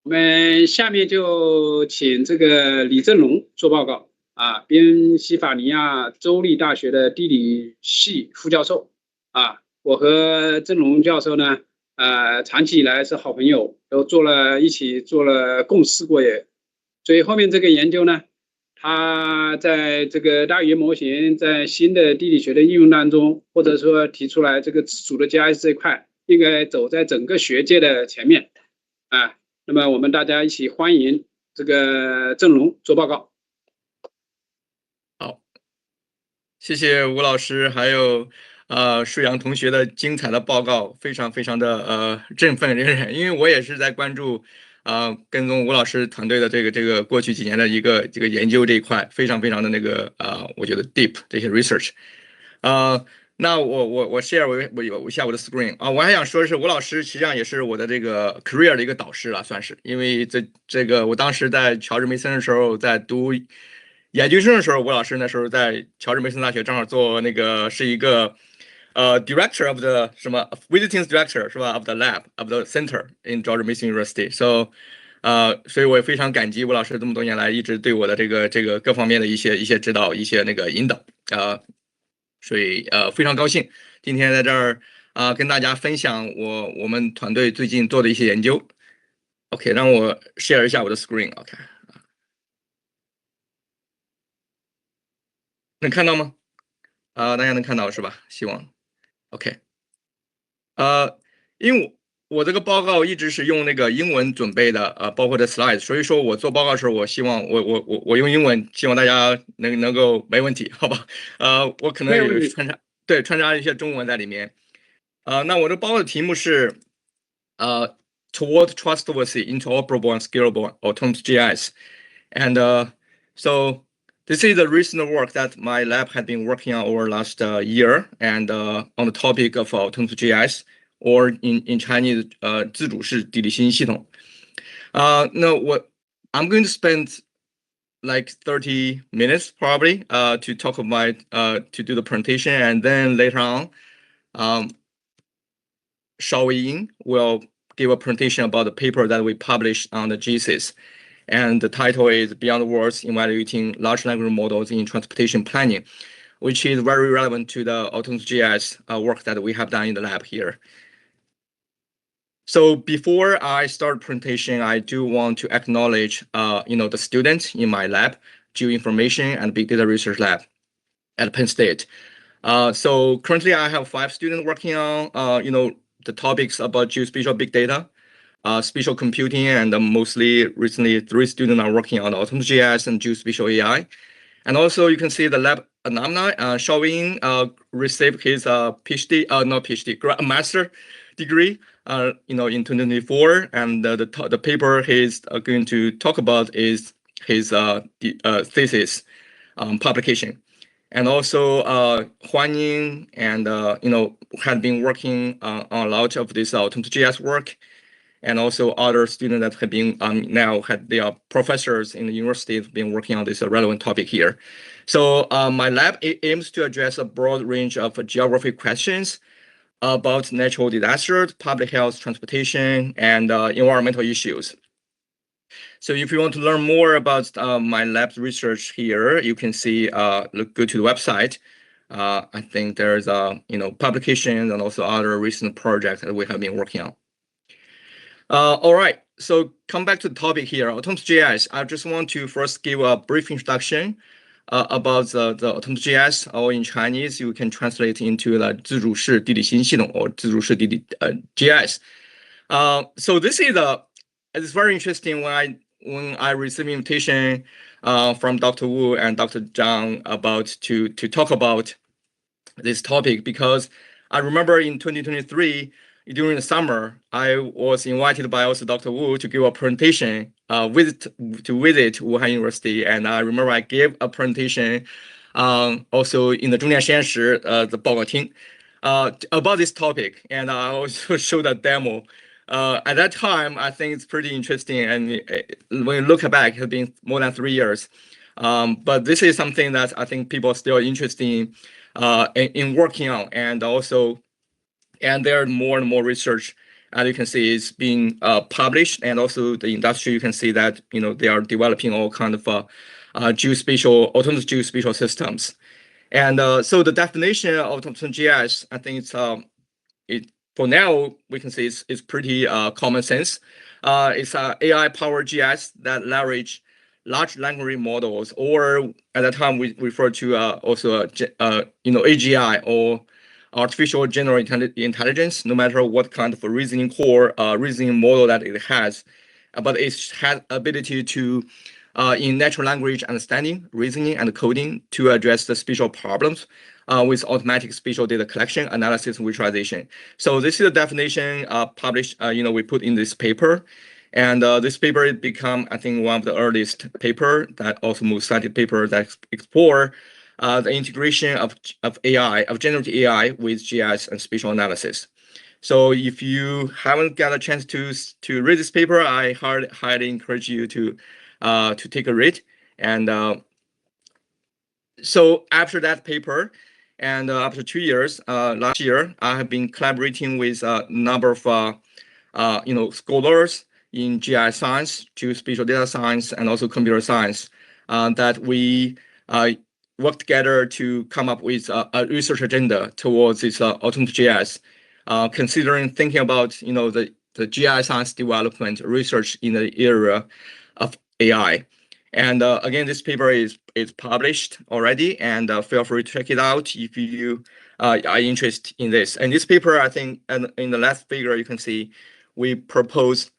我们下面就请这个李振龙做报告啊，宾夕法尼亚州立大学的地理系副教授啊。我和振龙教授呢，长期以来是好朋友，都一起做了共事过也。所以后面这个研究呢，他在这个大语言模型在新的地理学的应用当中，或者说提出来这个自主的 GIS 这一块，应该走在整个学界的前面啊。那么我们大家一起欢迎这个郑龙做报告。好，谢谢吴老师，还有舒阳同学的精彩的报告，非常的振奋人心，因为我也是在关注跟踪吴老师团队的这个过去几年的这个研究这一块，非常的那个我觉得 deep 这些 research。那我 share 我一下我的 screen 啊，我还想说的是，吴老师实际上也是我的这个 career 的一个导师了，算是，因为这个我当时在乔治梅森的时候，在读研究生的时候，吴老师那时候在乔治梅森大学正好做那个是一个director of the 什么 visiting director 是吧 of the lab of the center in George Mason University，so 所以我也非常感激吴老师这么多年来一直对我的这个各方面的一些指导，一些那个引导所以非常高兴今天在这儿跟大家分享我们团队最近做的一些研究。OK， 让我 share 一下我的 screen。OK， 能看到吗？大家能看到是吧？希望。OK， 因为我这个报告一直是用那个英文准备的，包括的 slide， 所以说我做报告的时候，我希望我用英文，希望大家能够没问题，好吧？我可能有穿插一些中文在里面。那我的报告的题目是Toward Trustworthy, Interoperable, and Scalable Autonomous GIS. And so this is the recent work that my lab had been working on over last year, and on the topic of autonomous GIS, or in Chinese, 自主式地理信息系统。I'm going to spend like 30 minutes probably to talk about to do the presentation, and then later on, Shaowei Ying will give a presentation about the paper that we published on the GSIS. And the title is Beyond Words Evaluating Large Language Models in Transportation Planning, which is very relevant to the autonomous GIS work that we have done in the lab here. So before I start presentation, I do want to acknowledge, the students in my lab, Geoinformation and Big Data Research Lab at Penn State. So currently I have 5 students working on, the topics about geospatial big data, spatial computing, and mostly recently 3 students are working on autonomous GIS and Geo-Spatial AI. And also you can see the lab alumni, Shaowei received his master degree, in 2024. And the paper he's going to talk about is his thesis publication. And also Huan Ying and had been working on a lot of this autonomous GIS work, and also other students that have been they are professors in the university have been working on this relevant topic here. So my lab aims to address a broad range of geography questions about natural disasters, public health, transportation, and environmental issues. So if you want to learn more about my lab's research here, you can see, go to the website. I think there's publications and also other recent projects that we have been working on. All right, so come back to the topic here, autonomous GIS. I just want to first give a brief introduction about the autonomous GIS, or in Chinese, you can translate into the 自主式地理信息系统 or 自主式地理GIS. So this is it's very interesting when I received invitation from Dr. Wu and Dr. Zhang to talk about this topic, because I remember in 2023 during the summer I was invited by also Dr. Wu to give a presentation to visit Wuhan University, and I remember I gave a presentation also in the 中电实验室 the 报告厅 about this topic, and I also showed a demo. At that time, I think it's pretty interesting, and when you look back, it has been more than 3 years. But this is something that I think people are still interested in working on, and there are more and more research as you can see, is being published, and also the industry, you can see that they are developing all kind of geospatial, autonomous geospatial systems. And so the definition of autonomous GIS, I think it's for now we can say it's pretty common sense. It's AI powered GIS that leverage large language models, or at that time we refer to also AGI, or artificial general intelligence, no matter what kind of a reasoning core, reasoning model that it has, but it has ability to in natural language understanding, reasoning, and coding to address the spatial problems with automatic spatial data collection, analysis, and visualization. So this is the definition published, we put in this paper. And this paper has become, I think, one of the earliest paper, that also most cited paper that explore the integration of AI, of generative AI with GIS and spatial analysis. So if you haven't got a chance to read this paper, I highly encourage you to take a read. And so after that paper, and after 2 years, last year, I have been collaborating with a number of scholars in GIS science, geospatial data science, and also computer science, that we work together to come up with a research agenda towards this autonomous GIS, thinking about the GIS science development research in the area of AI. And again, this paper is published already, and feel free to check it out if you are interested in this. And this paper, I think, and in the last figure, you can see we propose,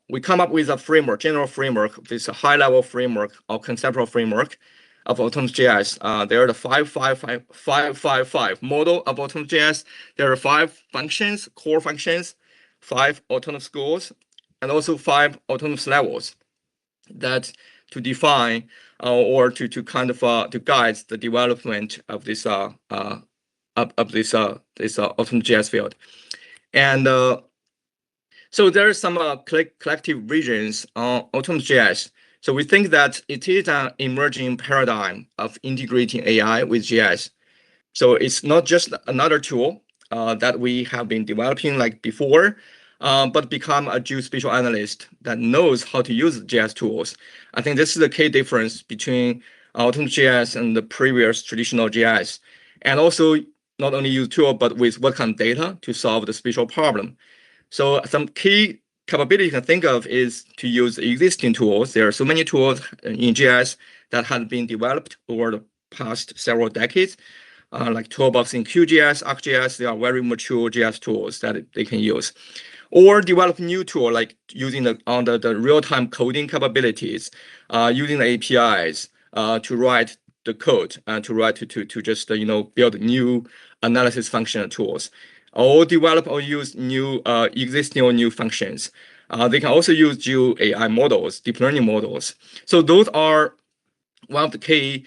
we come up with a framework, general framework, this high-level framework or conceptual framework of autonomous GIS. There are the 5-5-5-5-5 model of autonomous GIS. There are 5 functions, core functions, 5 autonomous goals, and also 5 autonomous levels that to define or to kind of to guide the development of this autonomous GIS field. And so there are some collective visions on autonomous GIS. So we think that it is an emerging paradigm of integrating AI with GIS. So it's not just another tool that we have been developing like before, but become a geospatial analyst that knows how to use GIS tools. I think this is the key difference between autonomous GIS and the previous traditional GIS. And also not only use tool, but with what kind of data to solve the spatial problem. So some key capability you can think of is to use existing tools. There are so many tools in GIS that have been developed over the past several decades, like Toolbox in QGIS, ArcGIS. They are very mature GIS tools that they can use. Or develop new tool like using the real-time coding capabilities, using the APIs to write the code and to just build new analysis function tools, or develop or use new existing or new functions. They can also use GeoAI models, deep learning models. So those are one of the key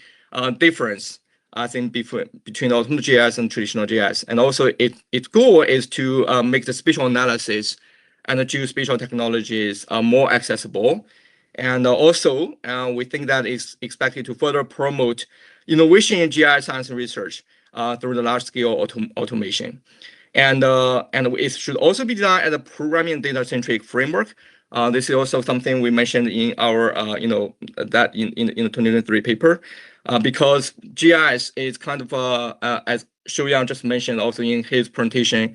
difference, I think, between autonomous GIS and traditional GIS. And also its goal is to make the spatial analysis and the geospatial technologies more accessible. And also we think that it's expected to further promote innovation in GIS science and research through the large scale automation. And it should also be designed as a programming data-centric framework. This is also something we mentioned in our, that in the 2023 paper, because GIS is kind of, as Shaowei just mentioned also in his presentation,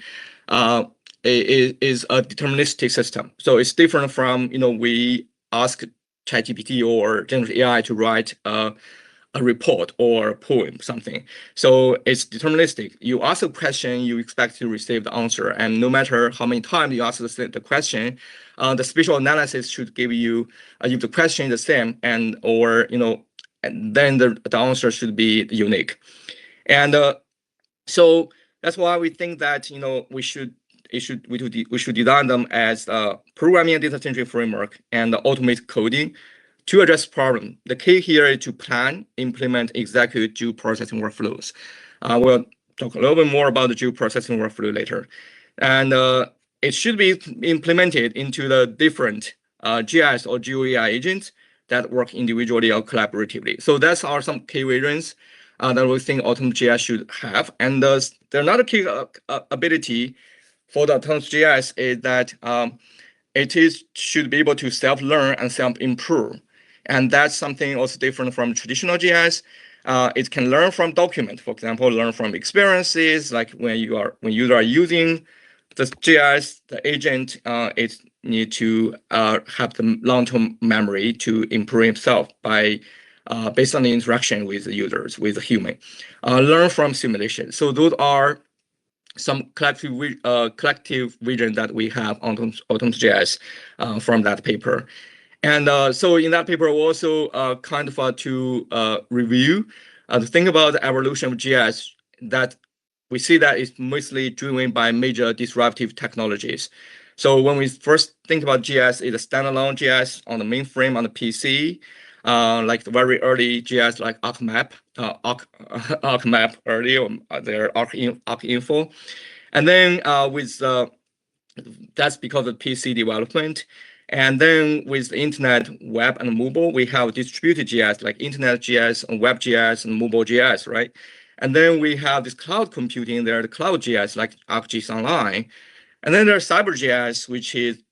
is a deterministic system. So it's different from, we ask ChatGPT or generative AI to write a report or a poem, something. So it's deterministic. You ask a question, you expect to receive the answer. And no matter how many times you ask the question, the spatial analysis should give you, if the question is the same, and then the answer should be unique. And so that's why we think that, we should design them as a programming and data-centric framework and automate coding to address problem. The key here is to plan, implement, execute geoprocessing workflows. We'll talk a little bit more about the geoprocessing workflow later. And it should be implemented into the different GIS or GeoAI agents that work individually or collaboratively. So that's are some key visions that we think autonomous GIS should have. And another key ability for the autonomous GIS is that should be able to self-learn and self-improve. And that's something also different from traditional GIS. It can learn from document, for example, learn from experiences, like when you are using the GIS, the agent, it need to have the long-term memory to improve itself by based on the interaction with the users, with the human. Learn from simulation. So those are some collective vision that we have on autonomous GIS from that paper. And so in that paper, we also kind of to review the thing about the evolution of GIS, that we see that it's mostly driven by major disruptive technologies. So when we first think about GIS, it's a standalone GIS on the mainframe on the PC, like the very early GIS like ArcMap, ArcMap early, or their ArcInfo. And then that's because of PC development. And then with the internet, web, and mobile, we have distributed GIS like internet GIS and web GIS and mobile GIS, right? And then we have this cloud computing there, the cloud GIS like ArcGIS Online. And then there's cyber GIS, which is,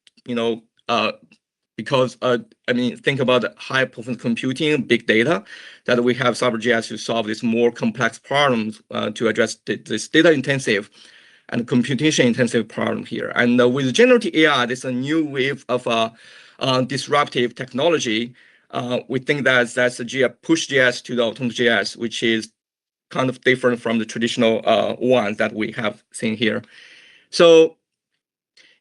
because think about high performance computing, big data, that we have cyber GIS to solve these more complex problems to address this data intensive and computation intensive problem here. And with generative AI, there's a new wave of disruptive technology. We think that's a push GIS to the autonomous GIS, which is kind of different from the traditional ones that we have seen here. So,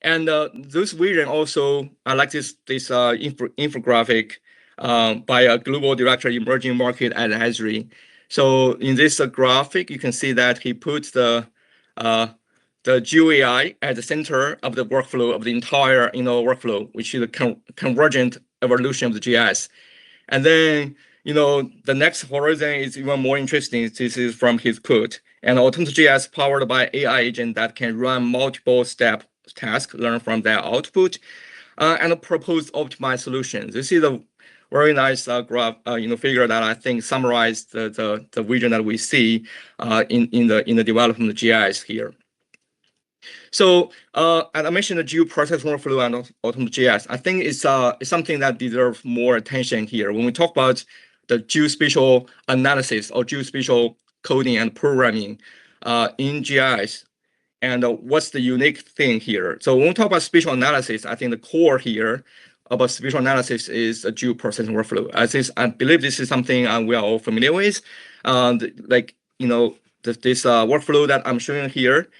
and this vision also, I like this infographic by a global director, emerging market at Esri. So in this graphic, you can see that he puts the GeoAI at the center of the workflow of the entire workflow, which is a convergent evolution of the GIS. And then the next horizon is even more interesting. This is from his quote. And autonomous GIS powered by AI agent that can run multiple step tasks, learn from their output, and propose optimized solutions. This is a very nice graph, figure that I think summarized the vision that we see in the development of GIS here. So, as I mentioned, the geoprocess workflow and autonomous GIS, I think it's something that deserves more attention here. When we talk about the geospatial analysis or geospatial coding and programming in GIS, and what's the unique thing here? So when we talk about spatial analysis, I think the core here about spatial analysis is a geoprocessing workflow. I believe this is something we are all familiar with. This workflow that I'm showing here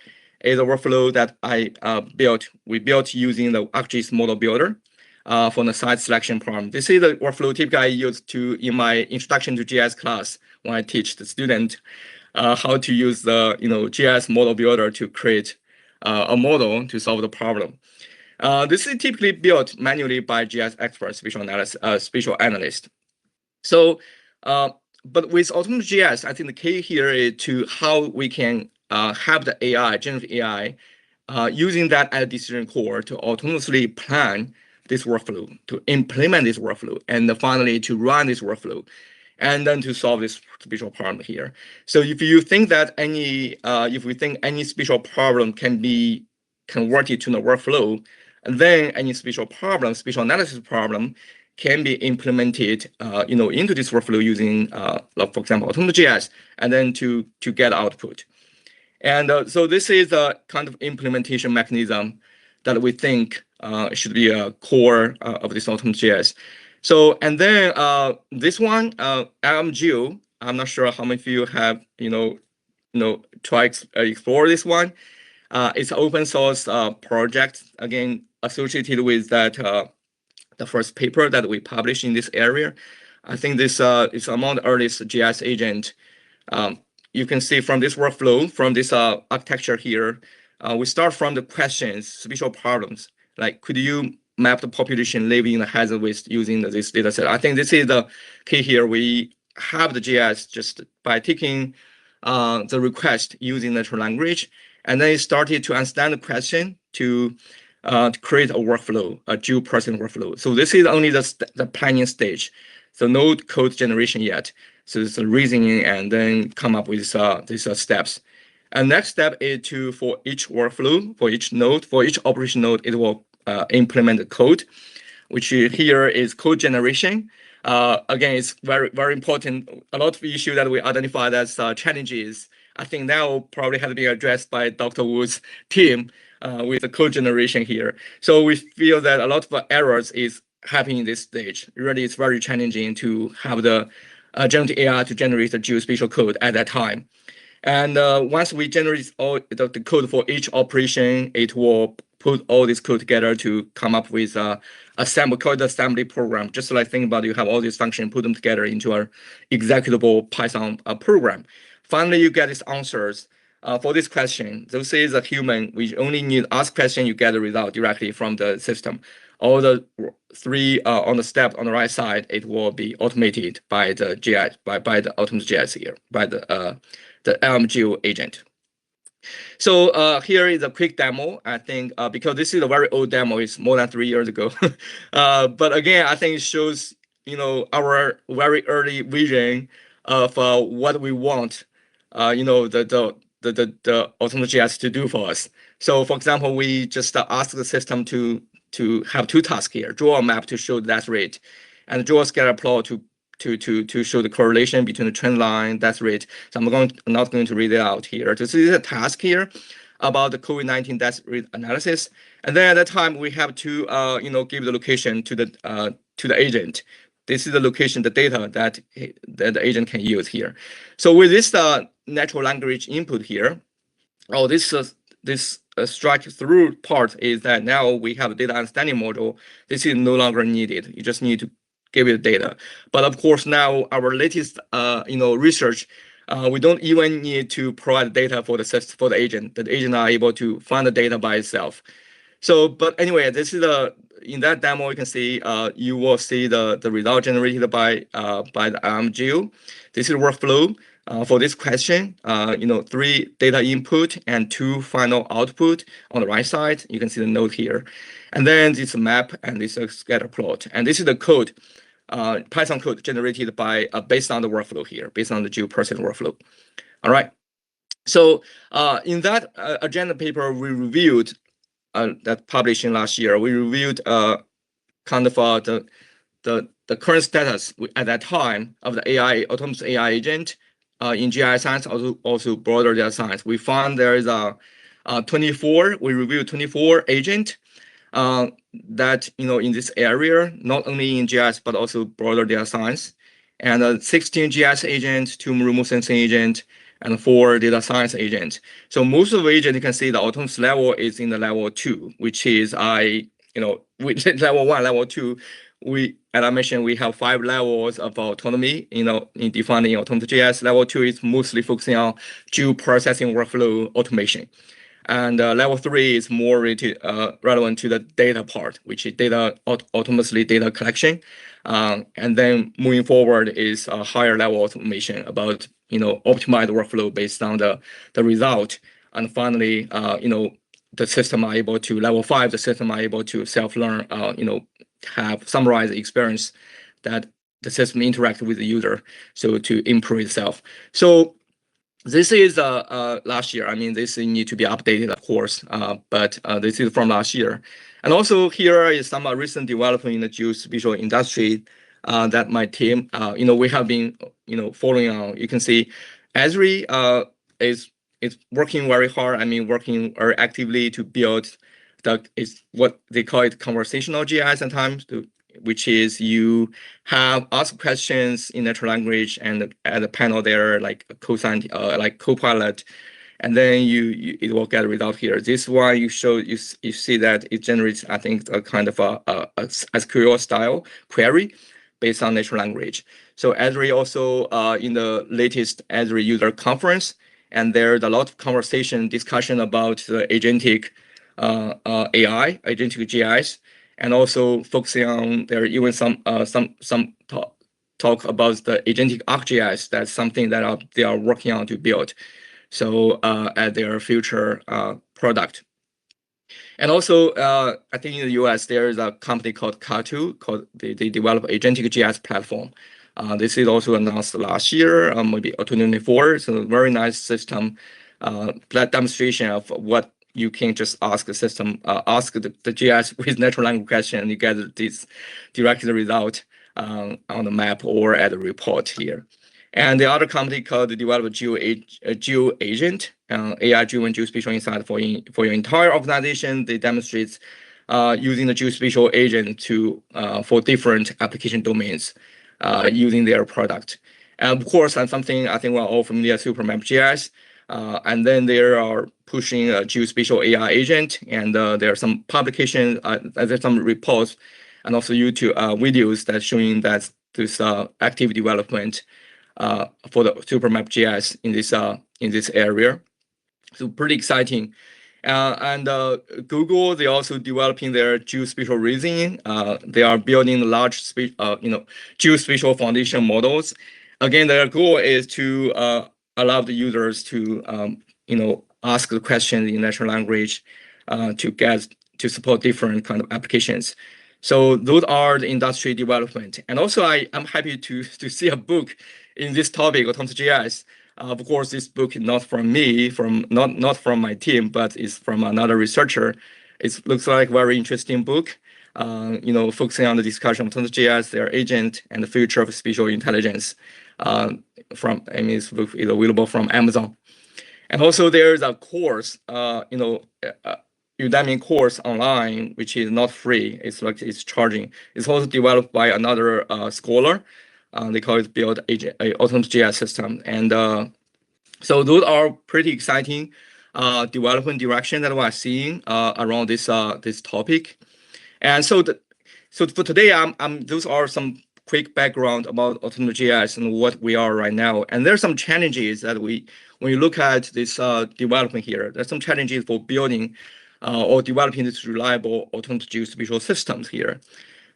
is a workflow that we built using the ArcGIS model builder for the site selection problem. This is the workflow typically I use in my introduction to GIS class when I teach the student how to use the GIS model builder to create a model to solve the problem. This is typically built manually by GIS experts, spatial analyst. So, but with autonomous GIS, I think the key here is to how we can have the AI, generative AI, using that as a decision core to autonomously plan this workflow, to implement this workflow, and finally to run this workflow, and then to solve this spatial problem here. So if you think that if we think any spatial problem can be converted to the workflow, then any spatial analysis problem can be implemented, into this workflow using, for example, autonomous GIS, and then to get output. And so this is a kind of implementation mechanism that we think should be a core of this autonomous GIS. So, and then this one, LLM, I'm not sure how many of you have, try explore this one. It's an open source project, again, associated with that the first paper that we published in this area. I think this is among the earliest GIS agent. You can see from this workflow, from this architecture here, we start from the questions, spatial problems, like could you map the population living in a hazard waste using this data set? I think this is the key here. We have the GIS just by taking the request using natural language, and then it started to understand the question to create a workflow, a geoprocessing workflow. So this is only the planning stage. So no code generation yet. So it's the reasoning and then come up with these steps. And next step is for each workflow, for each node, for each operation node, it will implement the code, which here is code generation. Again, it's very, very important. A lot of issues that we identified as challenges, I think now probably have to be addressed by Dr. Wu's team with the code generation here. So we feel that a lot of errors is happening in this stage. Really, it's very challenging to have the generative AI to generate the geospatial code at that time. And once we generate all the code for each operation, it will put all this code together to come up with called the assembly program. Just like think about you have all these functions, put them together into a executable Python program. Finally, you get these answers for this question. This is a human. We only need ask question, you get the result directly from the system. All the three on the step on the right side, it will be automated by the GIS, by the autonomous GIS here, by the LLM agent. So here is a quick demo. I think because this is a very old demo, it's more than 3 years ago. But again, I think it shows our very early vision of what we want the autonomous GIS to do for us. So for example, we just ask the system to have two tasks here: draw a map to show the death rate, and draw a scatter plot to show the correlation between the trend line, death rate. So I'm not going to read it out here. This is a task here about the COVID-19 death rate analysis. And then at that time we have to give the location to the agent. This is the location, the data that the agent can use here. So with this natural language input here, this strike through part is that now we have a data understanding module. This is no longer needed. You just need to give it data. But of course, now our latest research, we don't even need to provide data for the agent. The agent are able to find the data by itself. So, but anyway, this is in that demo you can see you will see the result generated by the LLM. This is workflow for this question. 3 data input and 2 final output on the right side. You can see the node here, and then this map and this scatter plot, and this is the code. Python code generated by based on the workflow here, based on the GeoPersonal workflow. All right. So in that agenda paper we reviewed that published in last year, we reviewed kind of the current status at that time of the autonomous AI agent in GIS, also broader data science. We found there is a 24. We reviewed 24 agent. That in this area, not only in GIS but also broader data science, and 16 GIS agents, 2 remote sensing agent, and 4 data science agents. So most of the agents you can see the autonomous level is in the level 2, which is with level 1, level 2. As I mentioned, we have 5 levels of autonomy. In defining autonomous GIS, level 2 is mostly focusing on geoprocessing workflow automation. And level 3 is more relevant to the data part, which is autonomously data collection. And then moving forward is a higher level automation about optimize the workflow based on the result. And finally, the system are able to level 5. The system are able to self-learn. Have summarized the experience that the system interact with the user, so to improve itself. So this is last year. I mean, this need to be updated, of course, but this is from last year. And also here is some recent development in the geospatial industry that my team, we have been, following on. You can see Esri is working very hard. I mean, working very actively to build is what they call it conversational GIS sometimes, which is you have ask questions in natural language and at the panel there like like Copilot, and then it will get a result here. This one you see that it generates, I think, a kind of a SQL style query based on natural language. So Esri also in the latest Esri user conference, and there's a lot of conversation discussion about the agentic AI, agentic GIS, and also focusing on there even some talk about the agentic ArcGIS. That's something that they are working on to build. So at their future product. And also, I think in the US there is a company called Katu, they develop agentic GIS platform. This is also announced last year, maybe 2024. So a very nice system that demonstration of what you can just ask the system, ask the GIS with natural language question, and you get this direct result on the map or at the report here. And the other company called develop Geo Agent, AI-driven geospatial insight for your entire organization. They demonstrate using the geospatial agent to for different application domains using their product. And of course, and something I think we're all familiar, SuperMapGIS. And then they are pushing a geospatial AI agent, and there are some publications, there's some reports, and also YouTube videos that showing that this active development for the SuperMapGIS in this area. So pretty exciting. And Google, they also developing their geospatial reasoning. They are building large geospatial foundation models. Again, their goal is to allow the users to ask the questions in natural language to support different kind of applications. So those are the industry development. And also I'm happy to see a book in this topic, autonomous GIS. Of course, this book is not from me, not from my team, but it's from another researcher. It looks like a very interesting book, focusing on the discussion of autonomous GIS, their agent, and the future of spatial intelligence. This book is available from Amazon. And also there's a course, Udemy course online, which is not free. It's charging. It's also developed by another scholar. They call it build agent, autonomous GIS system. And so those are pretty exciting development direction that we're seeing around this topic. And so for today, those are some quick background about autonomous GIS and what we are right now. And there's some challenges that when you look at this development here, there's some challenges for building or developing this reliable autonomous geospatial systems here.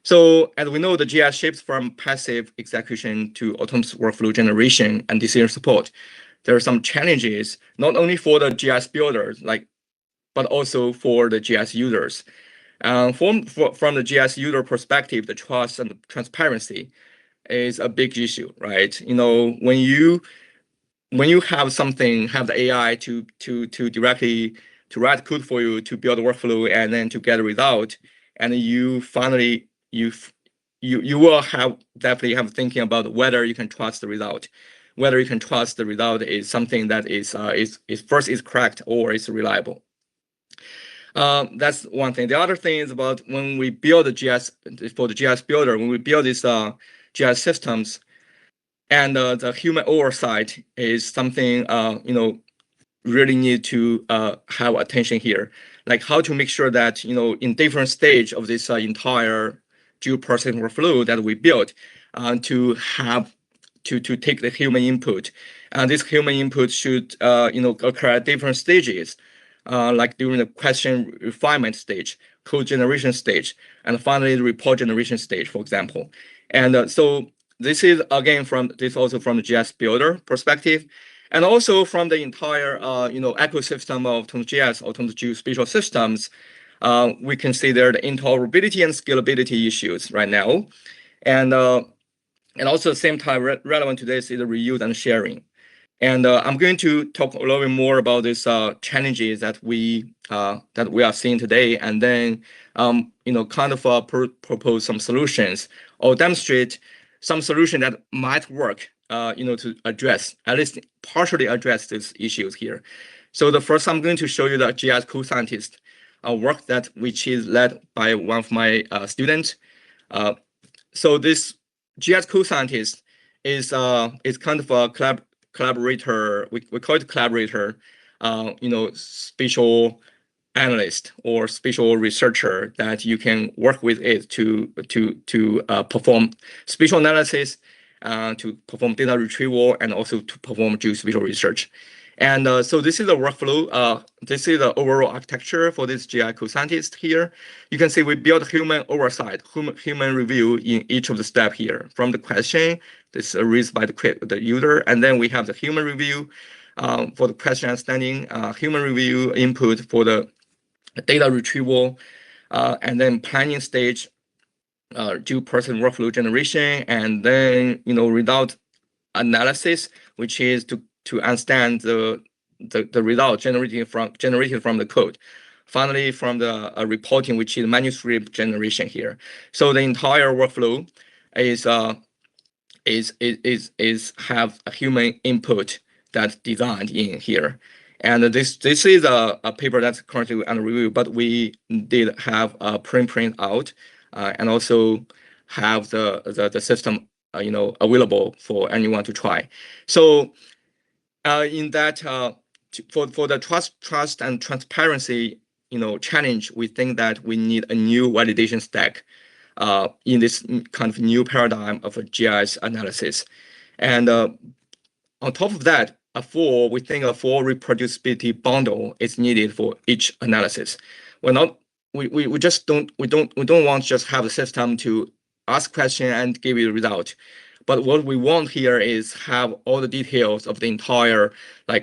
So as we know, the GIS shifts from passive execution to autonomous workflow generation and decision support. There are some challenges, not only for the GIS builders, but also for the GIS users. From the GIS user perspective, the trust and the transparency is a big issue, right? When you have the AI to directly to write code for you to build a workflow and then to get a result, and you finally you will definitely have thinking about whether you can trust the result, whether you can trust the result is something that is correct or is reliable. That's one thing. The other thing is about when we build the GIS for the GIS builder, when we build these GIS systems, and the human oversight is something really need to have attention here, like how to make sure that in different stage of this entire geoprocessing workflow that we built to take the human input, and this human input should occur at different stages, like during the question refinement stage, code generation stage, and finally the report generation stage, for example. And so this is again also from the GIS builder perspective, and also from the entire ecosystem of autonomous GIS, autonomous geospatial systems. We can see there the interoperability and scalability issues right now, and also at the same time relevant to this is the reuse and sharing. And I'm going to talk a little bit more about these challenges that we are seeing today, and then propose some solutions or demonstrate some solution that might work to address, at least partially address these issues here. So the first, I'm going to show you the GIS co-scientist work which is led by one of my students. So this GIS co-scientist is kind of a collaborator. We call it collaborator, spatial analyst or spatial researcher that you can work with it to perform spatial analysis, to perform data retrieval, and also to perform geospatial research. And so this is a workflow. This is the overall architecture for this GIS co-scientist here. You can see we built human oversight, human review in each of the steps here. From the question, this is raised by the user, and then we have the human review for the question understanding, human review input for the data retrieval, and then planning stage, person workflow generation, and then result analysis, which is to understand the the result generated from the code. Finally, from the reporting, which is manuscript generation here. So the entire workflow is have a human input that's designed in here. And this is a paper that's currently under review, but we did have a print out and also have the system available for anyone to try. So in that for the trust and transparency challenge, we think that we need a new validation stack in this kind of new paradigm of a GIS analysis. And on top of that, we think a full reproducibility bundle is needed for each analysis. We just don't want to just have the system to ask question and give you the result. But what we want here is have all the details of the entire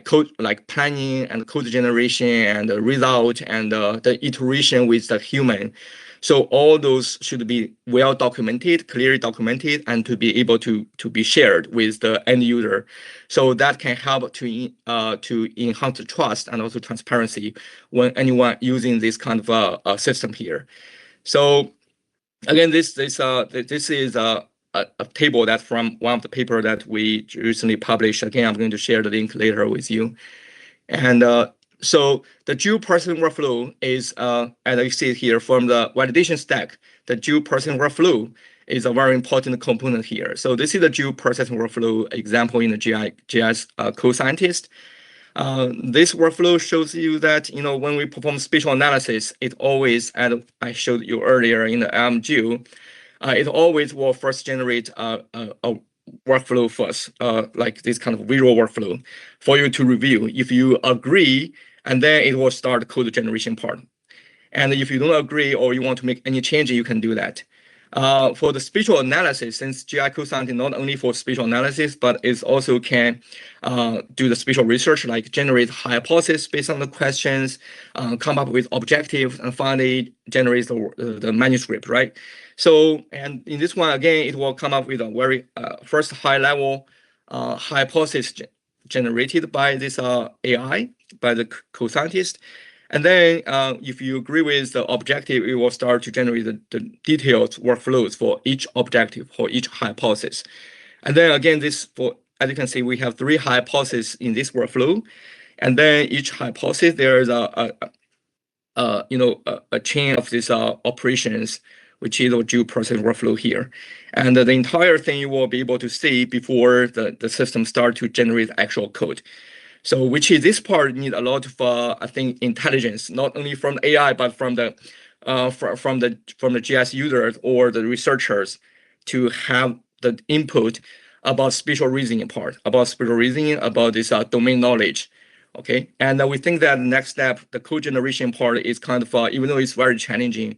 code, planning and code generation and the result and the iteration with the human. So all those should be well documented, clearly documented, and to be able to be shared with the end user. So that can help to enhance the trust and also transparency when anyone using this kind of a system here. So again, this is a table that's from one of the paper that we recently published. Again, I'm going to share the link later with you. And so the GeoParsing workflow is, as I see here from the validation stack, the GeoParsing workflow is a very important component here. So this is the GeoParsing workflow example in the GIS co-scientist. This workflow shows you that when we perform spatial analysis, it always, as I showed you earlier in the LLM, it always will first generate a workflow first, like this kind of visual workflow for you to review. If you agree, and then it will start the code generation part. And if you don't agree or you want to make any change, you can do that. For the spatial analysis, since GI co-scientist not only for spatial analysis, but it also can do the spatial research, like generate hypotheses based on the questions, come up with objectives, and finally generate the manuscript, right? So, and in this one, again, it will come up with a very first high-level hypothesis generated by this AI, by the co-scientist. And then if you agree with the objective, it will start to generate the detailed workflows for each objective, for each hypothesis. And then again, as you can see, we have 3 hypotheses in this workflow. And then each hypothesis, there is a chain of these operations, which is a GeoParsing workflow here. And the entire thing you will be able to see before the system start to generate actual code. So which is this part need a lot of I think intelligence, not only from AI but from the GIS users or the researchers to have the input about spatial reasoning part, about this domain knowledge. Okay, and we think that the next step, the code generation part, is kind of even though it's very challenging,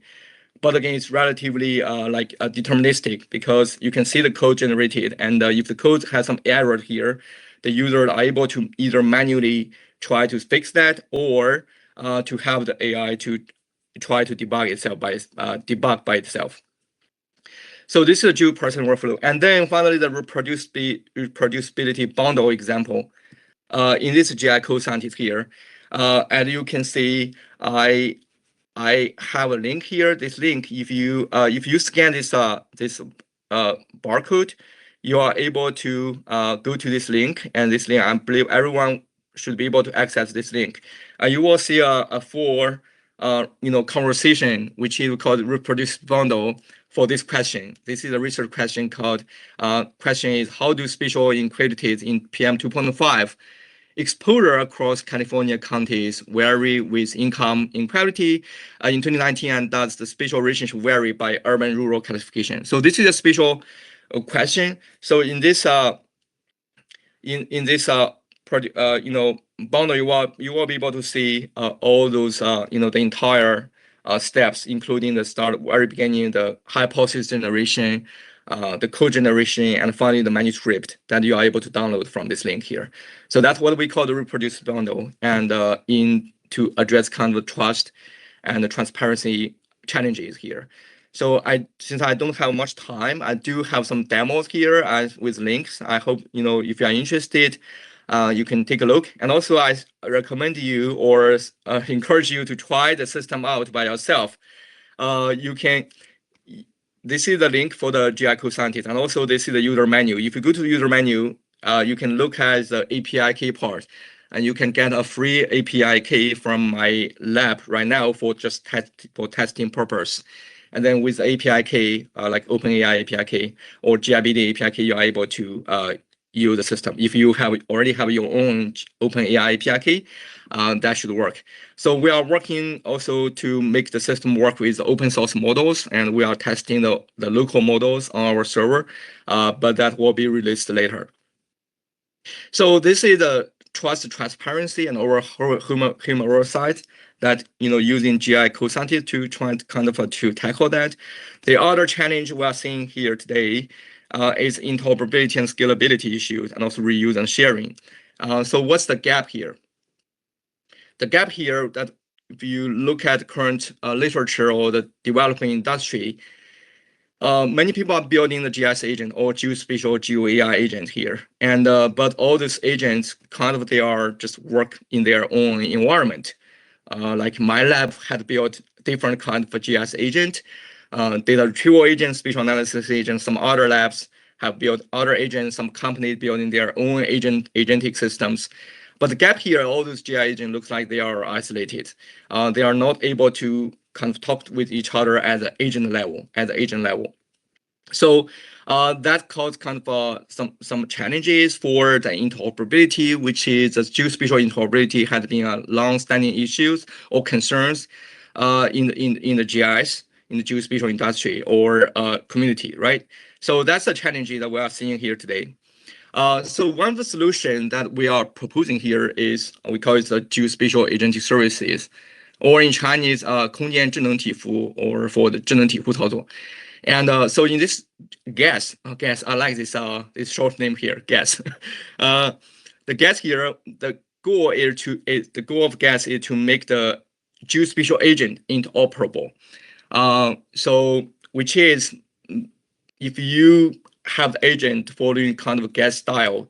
but again, it's relatively deterministic because you can see the code generated, and if the code has some error here, the user are able to either manually try to fix that or to have the AI to try to debug by itself. So this is a GeoParsing workflow, and then finally the reproducibility bundle example. In this GI co-scientist here, as you can see, I have a link here. This link, if you scan this barcode, you are able to go to this link, and this link, I believe everyone should be able to access this link. You will see a full conversation, which is called reproduce bundle for this question. This is a research question called question is how do spatial inequalities in PM 2.5 exposure across California counties vary with income inequality in 2019, and does the spatial relationship vary by urban-rural classification? So this is a spatial question. So in this bundle, you will be able to see all those the entire steps, including the start, very beginning, the hypothesis generation, the code generation, and finally the manuscript that you are able to download from this link here. So that's what we call the reproduce bundle, and to address kind of the trust and the transparency challenges here. So since I don't have much time, I do have some demos here with links. I hope if you are interested, You can take a look. And also, I recommend you or encourage you to try the system out by yourself. You can. This is the link for the GI Code Scientist, and also this is the user menu. If you go to the user menu, you can look at the API key part, and you can get a free API key from my lab right now for just testing purpose. And then with the API key, like OpenAI API key or GIBD API key, you are able to use the system. If you already have your own OpenAI API key, that should work. So we are working also to make the system work with open source models, and we are testing the local models on our server, but that will be released later. So this is the trust, transparency, and our human oversight that using GI Code Scientist to try to tackle that. The other challenge we are seeing here today is interoperability and scalability issues, and also reuse and sharing. So what's the gap here? The gap here that if you look at current literature or the developing industry, many people are building the GIS agent or Geo-Spatial GeoAI agent here, and but all these agents they are just work in their own environment. Like my lab had built different kind of GIS agent, data retrieval agent, spatial analysis agent. Some other labs have built other agents. Some companies building their own agentic systems. But the gap here, all those GI agents looks like they are isolated. They are not able to talk with each other at the agent level. So that caused some challenges for the interoperability, which is the geospatial interoperability had been a long-standing issues or concerns in the GIS, in the geospatial industry or community, right? So that's the challenge that we are seeing here today. So one of the solutions that we are proposing here is we call it the geospatial agentic services, or in Chinese, 空间智能体服 or for the 智能体服操作. And so in this GIS, I like this short name here, GIS. The GIS here, the goal of GIS is to make the geospatial agent interoperable. So which is if you have the agent following GIS style,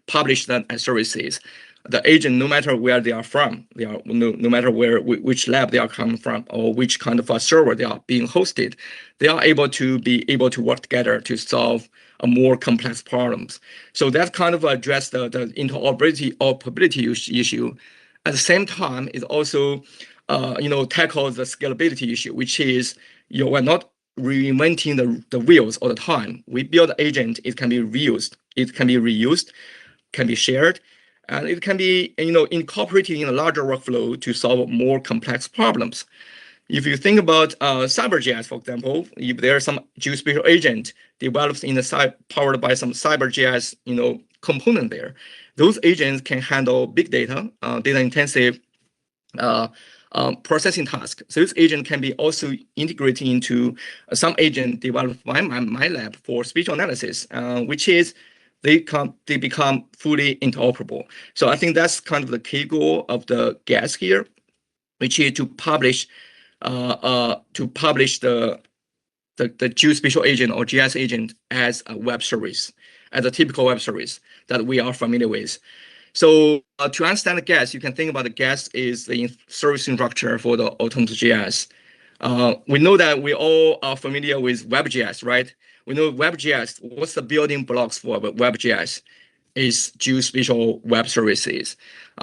publish that as services. The agent, no matter where they are from, no matter which lab they are coming from or which kind of a server they are being hosted, they are able to work together to solve a more complex problems. So that address the interoperability issue. At the same time, it also tackles the scalability issue, which is we're not reinventing the wheels all the time. We build agent, it can be reused, can be shared, and it can be incorporated in a larger workflow to solve more complex problems. If you think about CyberGIS, for example, if there's some geospatial agent developed powered by some CyberGIS component there, those agents can handle big data, data-intensive processing tasks. So this agent can be also integrated into some agent developed by my lab for spatial analysis, which is they become fully interoperable. So I think that's the key goal of the GIS here, which is to publish the geospatial agent or GIS agent as a web service, as a typical web service that we are familiar with. So to understand the GIS, you can think about the GIS is the service structure for the autonomous GIS. We know that we all are familiar with WebGIS, right? We know WebGIS, what's the building blocks for WebGIS is geospatial web services.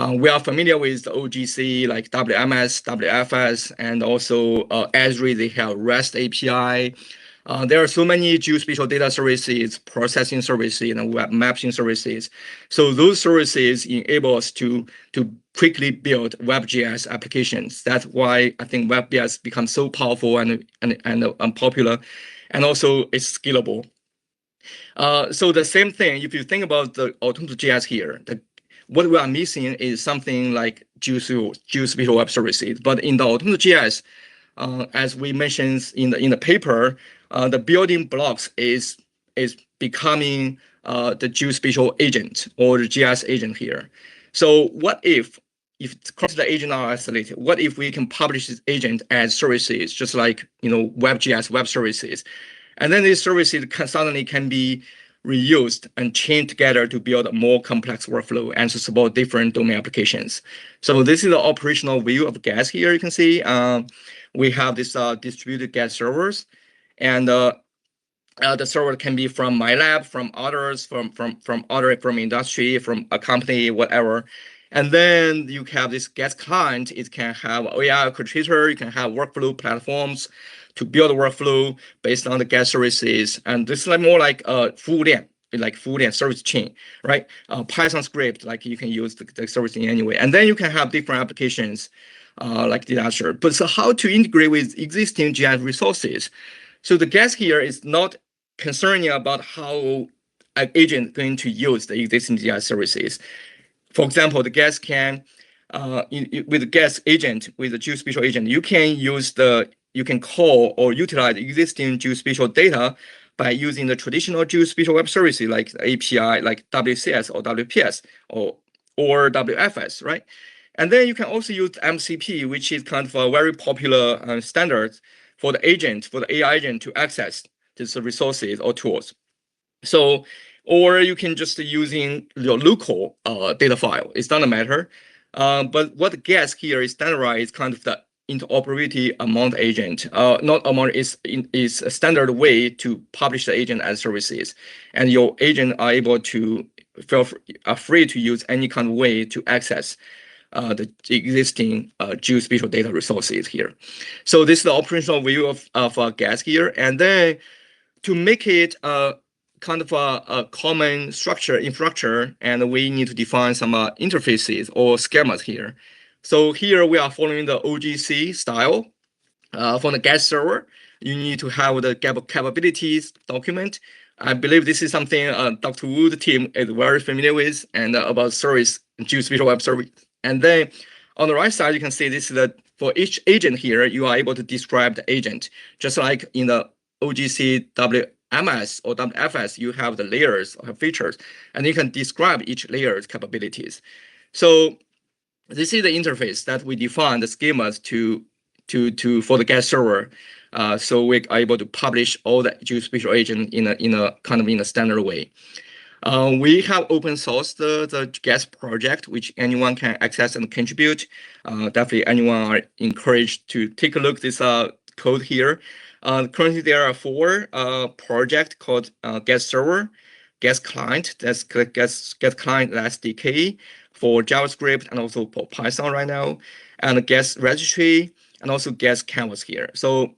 We are familiar with the OGC like WMS, WFS, and also Esri, they have REST API. There are so many geospatial data services, processing services, and web mapping services. So those services enable us to quickly build WebGIS applications. That's why I think WebGIS becomes so powerful and popular, and also it's scalable. So the same thing, if you think about the autonomous GIS here, what we are missing is something like geospatial web services. But in the autonomous GIS, as we mentioned in the paper, the building blocks is becoming the geospatial agent or the GIS agent here. So what if the agent are isolated? What if we can publish this agent as services, just like WebGIS web services, and then these services suddenly can be reused and chained together to build a more complex workflow and to support different domain applications. So this is the operational view of GIS here. You can see we have this distributed GIS servers, and the server can be from my lab, from others, from industry, from a company, whatever. And then you have this GIS client. It can have AI orchestrator. You can have workflow platforms to build a workflow based on the GIS services. And this is like more like a full service chain, right? Python script, like you can use the service in any way. And then you can have different applications like disaster. But so how to integrate with existing GIS resources? So the GIS here is not concerning about how an agent is going to use the existing GIS services. For example, the GIS can, with the GIS agent, with the GeoSpatial agent, you can call or utilize existing GeoSpatial data by using the traditional GeoSpatial web services like API, like WCS or WPS or WFS, right? And then you can also use MCP, which is kind of a very popular standard for the agent, for the AI agent to access these resources or tools. So, or you can just using your local data file. It doesn't matter. But what the GIS here is standardized kind of the interoperability among the agent. Not among is a standard way to publish the agent as services, and your agent are able to are free to use any kind of way to access the existing geospatial data resources here. So this is the operational view of GIS here, and then to make it kind of a common infrastructure, and we need to define some interfaces or schemas here. So here we are following the OGC style. For the GIS server, you need to have the capabilities document. I believe this is something Dr. Wu's team is very familiar with, and about service, geospatial web service. And then on the right side, you can see this is for each agent here, you are able to describe the agent, just like in the OGC WMS or WFS, you have the layers or features, and you can describe each layer's capabilities. So this is the interface that we define the schemas for the GIS server. So we are able to publish all the geospatial agent in a standard way. We have open sourced the GIS project, which anyone can access and contribute. Definitely anyone are encouraged to take a look at this code here. Currently, there are 4 projects called GIS server, GIS client, that's GIS client SDK for JavaScript and also for Python right now, and GIS registry and also GIS canvas here. So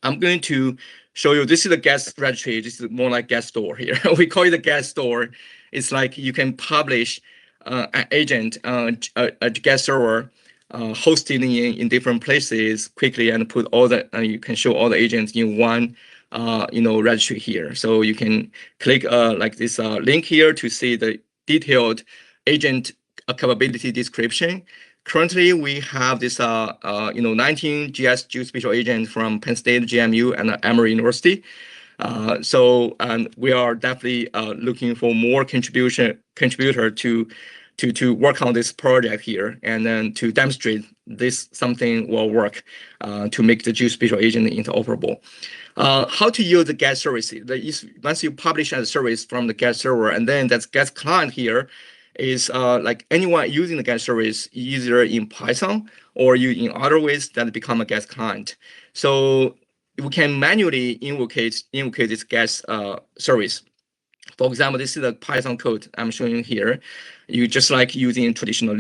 I'm going to show you, this is the GIS registry. This is more like GIS store here. We call it a GIS store. It's like you can publish an agent, a GIS server, hosted in different places quickly, and put all the you can show all the agents in one registry here. So you can click like this link here to see the detailed agent capability description. Currently, we have this 19 GIS geospatial agents from Penn State, GMU, and Emory University. So we are definitely looking for more contributor to work on this project here, and then to demonstrate this something will work to make the geospatial agent interoperable. How to use the GIS services? Once you publish a service from the GIS server, and then that GIS client here is like anyone using the GIS service, either in Python or in other ways that become a GIS client. So we can manually invoke this GIS service. For example, this is the Python code I'm showing here. You just like using a traditional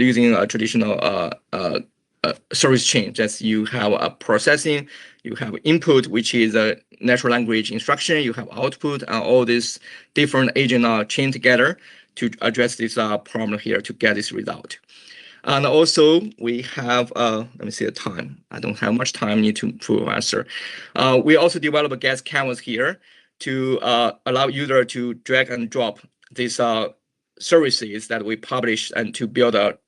service chain. Just you have a processing, you have input, which is a natural language instruction, you have output, and all these different agents are chained together to address this problem here to get this result. And also we have, let me see the time. I don't have much time, need to answer. We also develop a GIS canvas here to allow user to drag and drop these services that we publish and to build a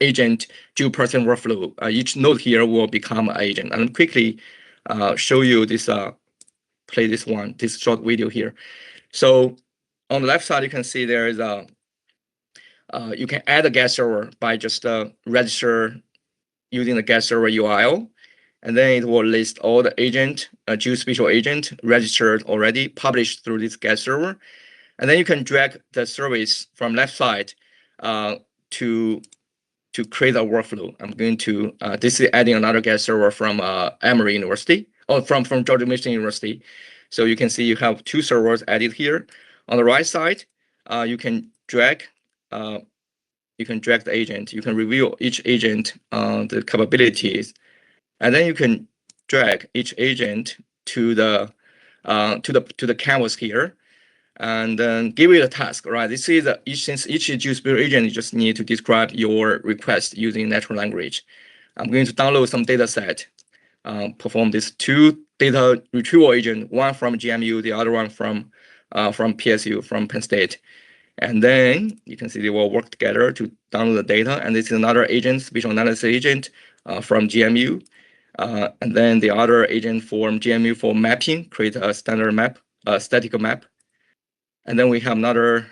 agent dual-person workflow. Each node here will become an agent. And quickly show you this, play this short video here. So on the left side, you can see there is you can add a GIS server by just register using the GIS server URL, and then it will list all the geospatial agent registered already, published through this GIS server. And then you can drag the service from left side to create a workflow. I'm going to, this is adding another GIS server from Emory University, or from George Mason University. So you can see you have 2 servers added here. On the right side, you can drag the agent. You can review each agent, the capabilities, and then you can drag each agent to the canvas here, and then give it a task, right? This is since each GeoSpatial agent, you just need to describe your request using natural language. I'm going to download some data set, perform these 2 data retrieval agent, one from GMU, the other one from PSU, from Penn State. And then you can see they will work together to download the data. And this is another agent, spatial analysis agent from GMU. And then the other agent from GMU for mapping, create a standard map, a statical map. And then we have another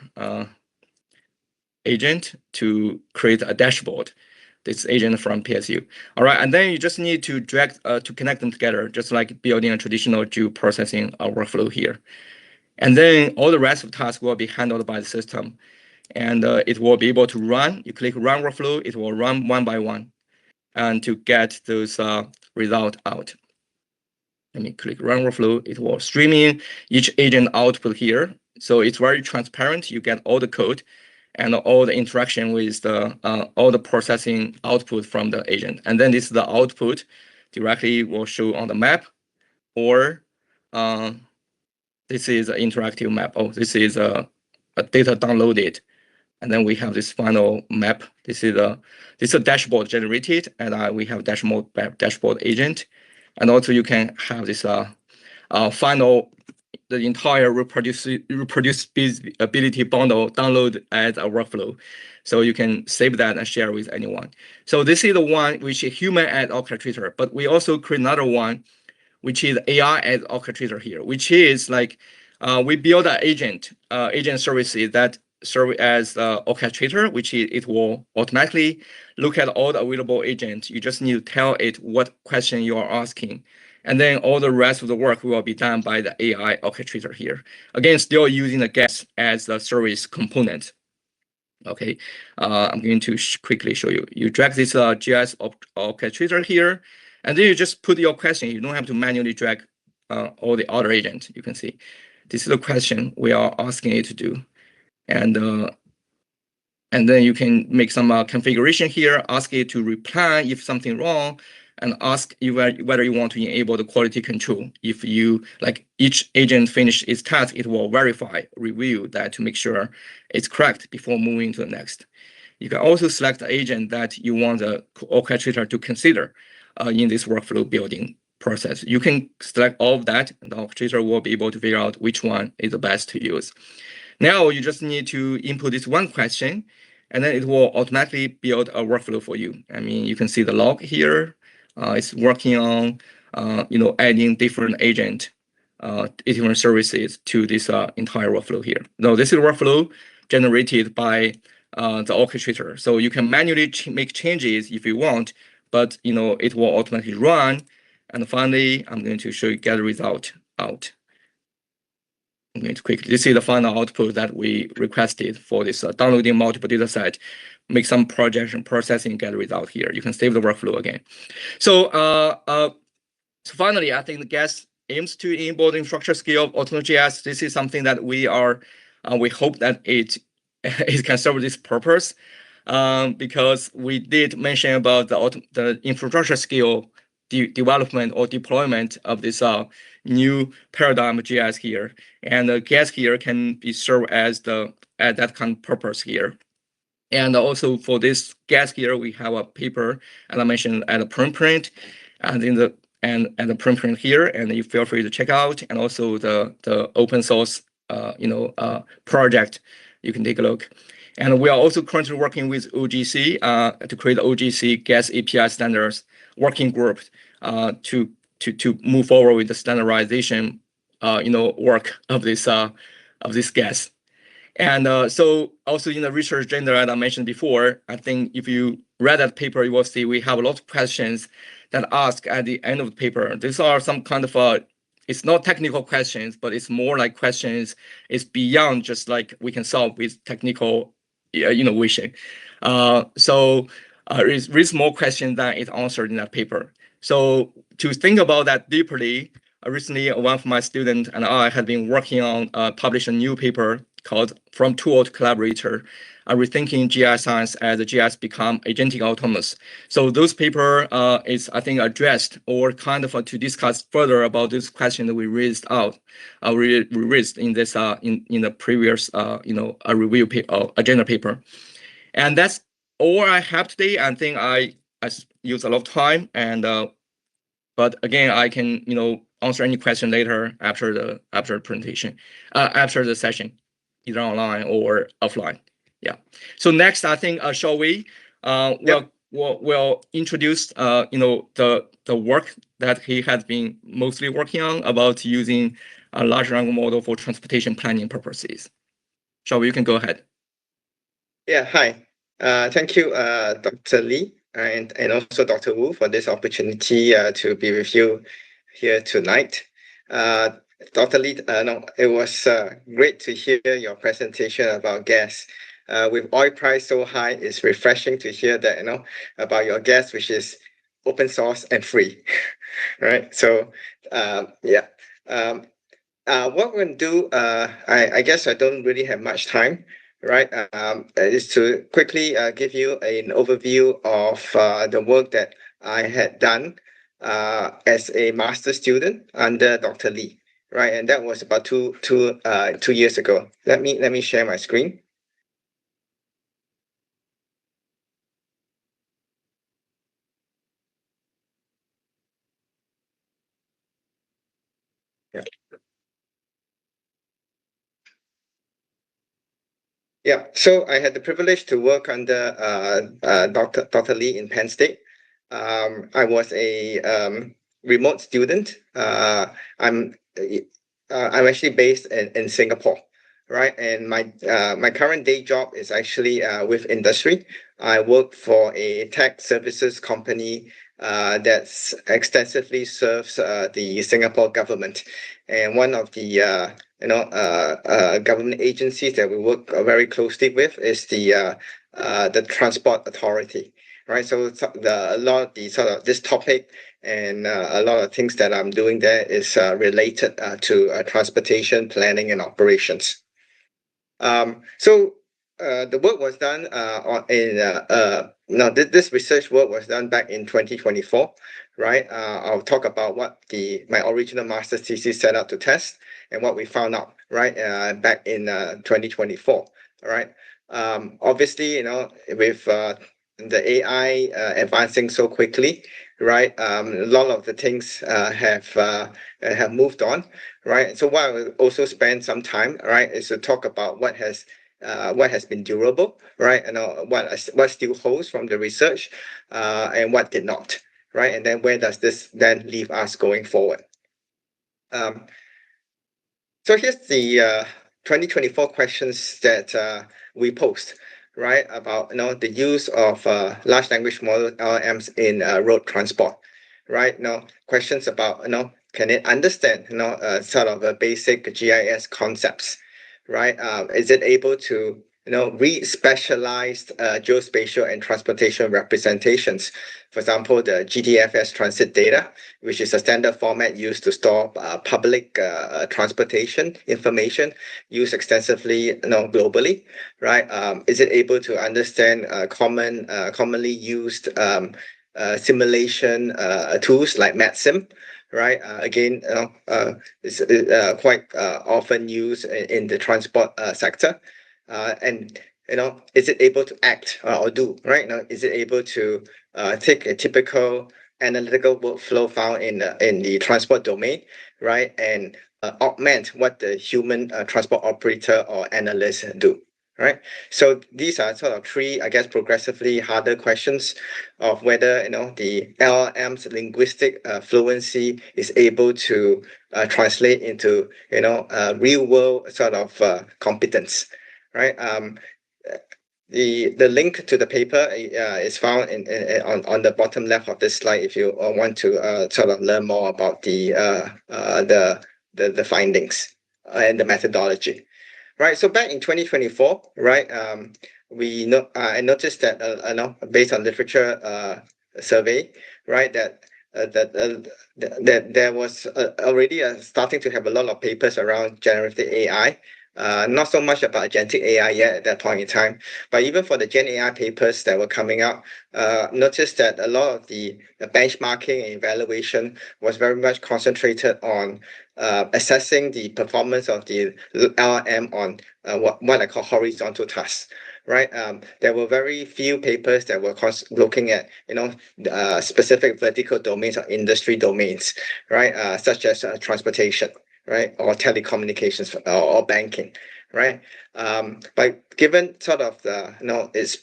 agent to create a dashboard. This agent from PSU. All right, and then you just need to drag to connect them together, just like building a traditional geoprocessing workflow here. And then all the rest of the tasks will be handled by the system, and it will be able to run. You click Run Workflow, it will run one by one, and to get those results out. Let me click Run Workflow. It will stream in each agent output here. So it's very transparent. You get all the code and all the interaction with all the processing output from the agent. And then this is the output directly will show on the map, or this is an interactive map. Oh, this is a data downloaded. And then we have this final map. This is a dashboard generated, and we have dashboard agent. And also you can have this final, the entire reproducibility bundle download as a workflow. So you can save that and share with anyone. So this is the one which is human as orchestrator, but we also create another one, which is AI as orchestrator here, which is like we build an agent services that serve as orchestrator, which is, it will automatically look at all the available agents. You just need to tell it what question you are asking. And then all the rest of the work will be done by the AI orchestrator here. Again, still using the GIS as the service component. Okay, I'm going to quickly show you. You drag this GIS orchestrator here, and then you just put your question. You don't have to manually drag all the other agents. You can see this is the question we are asking it to do. And then you can make some configuration here, ask it to reply if something wrong, and ask you whether you want to enable the quality control. If you, like, each agent finish its task, it will verify, review that to make sure it's correct before moving to the next. You can also select the agent that you want the orchestrator to consider in this workflow building process. You can select all of that, and the orchestrator will be able to figure out which one is the best to use. Now you just need to input this one question, and then it will automatically build a workflow for you. I mean, you can see the log here. It's working on, adding different agent, different services to this entire workflow here. Now, this is a workflow generated by the orchestrator. So you can manually make changes if you want, but it will automatically run. And finally, I'm going to show you get the result out. I'm going to quickly, this is the final output that we requested for this downloading multiple data set, make some projection, processing, get the result here. You can save the workflow again. So, so finally, I think the GIS aims to enable the infrastructure scale of autonomous GIS. This is something that we hope that it can serve this purpose, because we did mention about the infrastructure scale development or deployment of this new paradigm of GIS here, and the GIS here can be served as that kind of purpose here. And also for this GIS here, we have a paper, as I mentioned, at a preprint, and in the preprint here, and you feel free to check out, and also the open source project, you can take a look. And we are also currently working with OGC to create the OGC GIS API standards working group to move forward with the standardization work of this GIS. And so also in the research agenda that I mentioned before, I think if you read that paper, you will see we have a lot of questions that ask at the end of the paper. These are some kind of it's not technical questions, but it's more like questions. It's beyond just like we can solve with technical innovation. So it's more questions than it answered in that paper. So to think about that deeply, recently one of my students and I have been working on publish a new paper called From Tool to Collaborator, rethinking GIS science as the GIS become agentic autonomous. So those paper is, I think, addressed or kind of to discuss further about this question that we raised out, we raised in this in the previous a review agenda paper, and that's all I have today. I think I use a lot of time, and but again, I can answer any question later after the presentation, after the session, either online or offline. Yeah. So next, I think Shaowei will introduce the work that he has been mostly working on about using a large language model for transportation planning purposes. Shaowei, you can go ahead. Yeah. Hi. Thank you, Dr. Lee, and also Dr. Wu for this opportunity to be with you here tonight. Dr. Lee, it was great to hear your presentation about gas. With oil price so high, it's refreshing to hear that about your gas, which is open source and free, right? So yeah. What we're going to do, I guess I don't really have much time, right? Is to quickly give you an overview of the work that I had done as a master student under Dr. Lee, right? And that was about two years ago. Let me share my screen. Yeah. Yeah, so I had the privilege to work under Dr. Lee in Penn State. I was a remote student. I'm actually based in Singapore, right? And my current day job is actually with industry. I work for a tech services company that extensively serves the Singapore government, and one of the government agencies that we work very closely with is the Transport Authority, right? So a lot of the sort of this topic and a lot of things that I'm doing there is related to transportation planning and operations. So the work was done this research work was done back in 2024, right? I'll talk about what my original master's thesis set out to test and what we found out, right? Back in 2024, right? Obviously, with the AI advancing so quickly, right? A lot of the things have moved on, right? So what I will also spend some time, right, is to talk about what has been durable, right, and what still holds from the research, and what did not, right, and then where does this then leave us going forward? So here's the 2024 questions that we posed, right, about the use of large language model LLMs in road transport, right? Questions about can it understand sort of a basic GIS concepts, right? Is it able to read specialized geospatial and transportation representations? For example, the GTFS transit data, which is a standard format used to store public transportation information used extensively globally, right? Is it able to understand commonly used simulation tools like MatSim, right? Again, it's quite often used in the transport sector, and is it able to act or do, right? Is it able to take a typical analytical workflow found in the transport domain, right, and augment what the human transport operator or analyst do, right? So these are sort of three, I guess, progressively harder questions of whether the LLM's linguistic fluency is able to translate into real world sort of competence, right? The link to the paper is found on the bottom left of this slide if you want to sort of learn more about the findings and the methodology. Right. So back in 2024, right, I noticed that based on literature survey, right, that there was already starting to have a lot of papers around generative AI. Not so much about agentic AI yet at that point in time, but even for the Gen AI papers that were coming out, noticed that a lot of the benchmarking and evaluation was very much concentrated on assessing the performance of the LLM on what I call horizontal tasks. Right, there were very few papers that were looking at specific vertical domains or industry domains, right, such as transportation, right, or telecommunications or banking, right. But given sort of its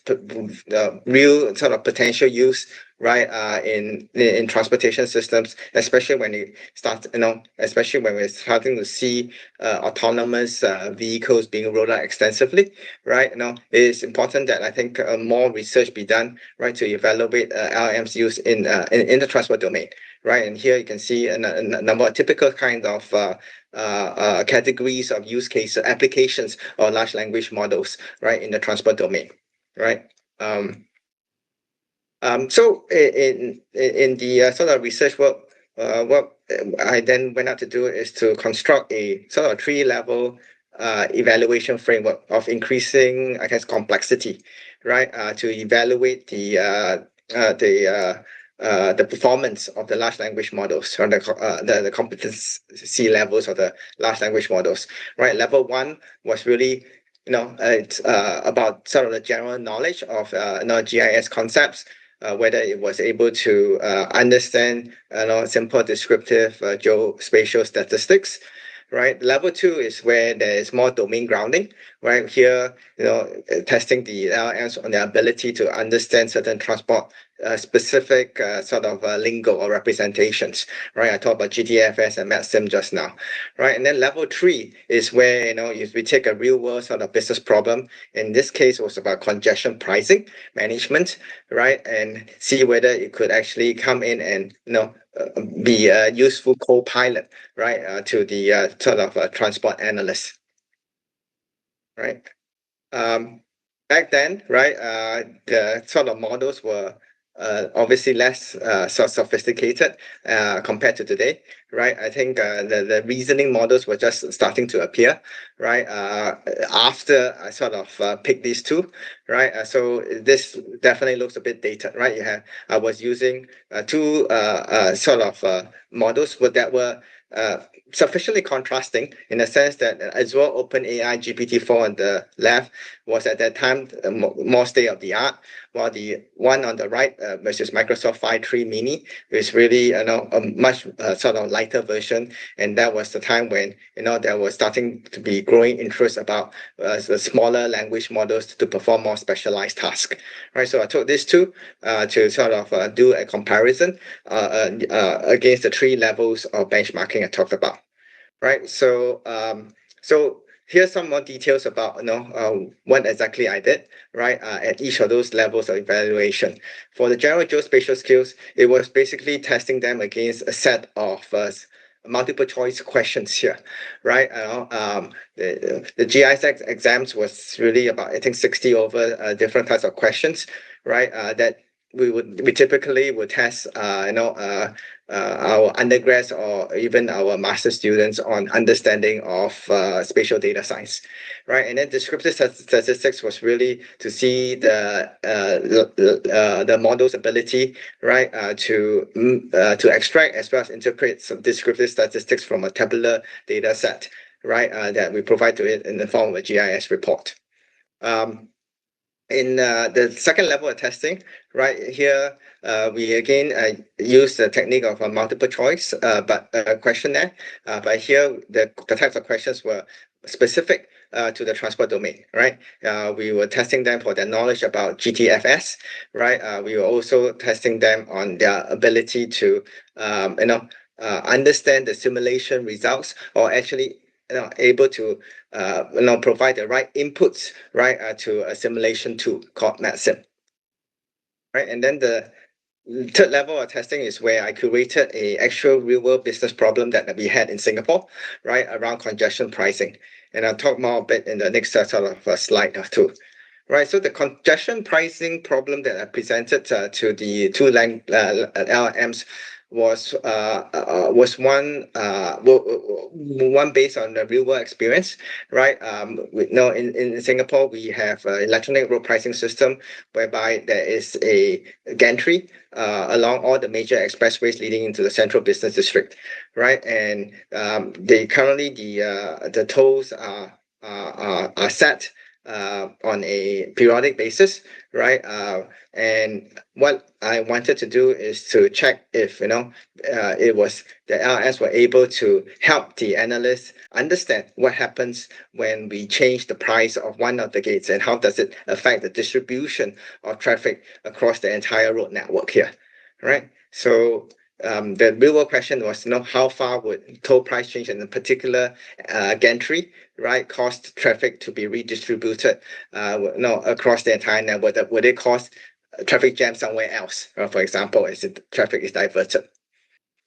real sort of potential use, right, in transportation systems, especially when it starts, especially when we're starting to see autonomous vehicles being rolled out extensively, right. It is important that I think more research be done, right, to evaluate LLM's use in the transport domain, right. And here you can see a number of typical kind of categories of use case applications or large language models, right, in the transport domain, right. So in the sort of research work, what I then went out to do is to construct a sort of 3-level evaluation framework of increasing, I guess, complexity, right, to evaluate the performance of the large language models or the competency levels of the large language models, right. Level 1 was really it's about sort of the general knowledge of GIS concepts, whether it was able to understand simple descriptive geospatial statistics. Right. Level 2 is where there is more domain grounding. Right here, testing the LLMs on their ability to understand certain transport specific sort of lingo or representations. Right. I talked about GTFS and MapSim just now. Right. And then level 3 is where we take a real world sort of business problem. In this case, it was about congestion pricing management. Right. And see whether it could actually come in and be a useful co-pilot, right, to the sort of transport analyst, right. Back then, right, the sort of models were obviously less sort of sophisticated compared to today, right. I think the reasoning models were just starting to appear, right, after I sort of picked these two, right. So this definitely looks a bit dated, right. I was using two sort of models that were sufficiently contrasting in the sense that as well OpenAI GPT-4 on the left was at that time more state of the art, while the one on the right, which is Microsoft 5.3 Mini, is really a much sort of lighter version, and that was the time when there was starting to be growing interest about the smaller language models to perform more specialized tasks, right. So I took these two to sort of do a comparison against the 3 levels of benchmarking I talked about, right. So here's some more details about what exactly I did, right, at each of those levels of evaluation. For the general geospatial skills, it was basically testing them against a set of multiple choice questions here, right. The GIS exams was really about, I think, 60 over different types of questions, right, that we typically would test our undergrads or even our master students on understanding of spatial data science, right. And then descriptive statistics was really to see the model's ability, right, to extract as well as interpret some descriptive statistics from a tabular data set, right, that we provide to it in the form of a GIS report. In the second level of testing, right, here we again use the technique of a multiple choice but questionnaire, but here the types of questions were specific to the transport domain, right. We were testing them for their knowledge about GTFS, right. We were also testing them on their ability to understand the simulation results, or actually able to provide the right inputs, right, to a simulation tool called MATSIM. Right, and then the third level of testing is where I curated a actual real-world business problem that we had in Singapore, right, around congestion pricing. And I'll talk more a bit in the next sort of slide or two. Right, so the congestion pricing problem that I presented to the two LLMs was one based on the real world experience, right? In Singapore we have an electronic road pricing system whereby there is a gantry along all the major expressways leading into the central business district, right? And currently the tolls are set on a periodic basis, right? And what I wanted to do is to check if it was the LLMs were able to help the analysts understand what happens when we change the price of one of the gates and how does it affect the distribution of traffic across the entire road network here, right? So the real world question was, how far would toll price change in a particular gantry, right, cause traffic to be redistributed across the entire network? Would it cause traffic jam somewhere else, for example, as traffic is diverted,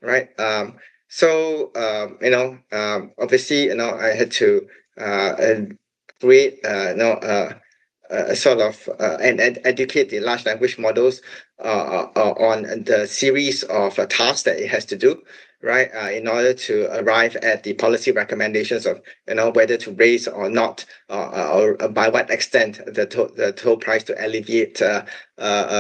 right? Obviously, I had to create sort of and educate the large language models on the series of tasks that it has to do, right, in order to arrive at the policy recommendations of whether to raise or not, or by what extent the toll price to alleviate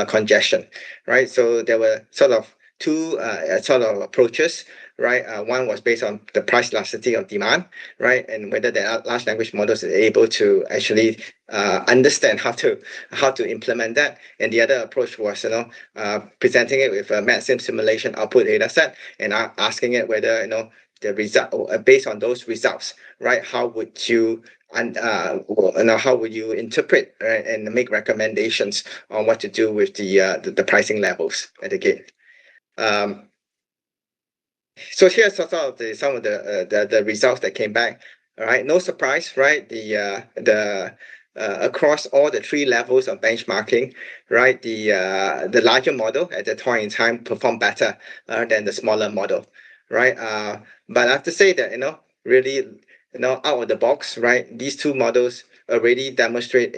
congestion, right? So there were sort of two sort of approaches, right? One was based on the price elasticity of demand, right, and whether the large language models are able to actually understand how to implement that. And the other approach was presenting it with a MATSIM simulation output data set and asking it whether the result based on those results, right, how would you how would you interpret, right, and make recommendations on what to do with the pricing levels at the gate. So here's sort of some of the results that came back. All right, no surprise, right? Across all the three levels of benchmarking, right? The larger model at that point in time performed better than the smaller model, right? But I have to say that really out of the box, right? These two models already demonstrate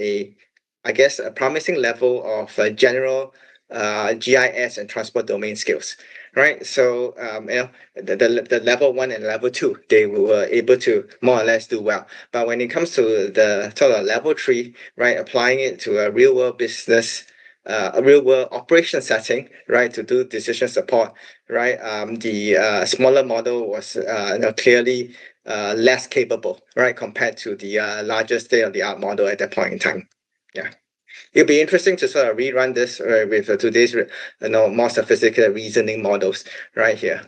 I guess a promising level of general GIS and transport domain skills, right? So the level 1 and level 2, they were able to more or less do well. But when it comes to the sort of level 3, right, applying it to a real world business, a real world operation setting, right, to do decision support, right, the smaller model was clearly less capable, right, compared to the larger state-of-the-art model at that point in time. Yeah. It'll be interesting to sort of rerun this with today's more sophisticated reasoning models right here.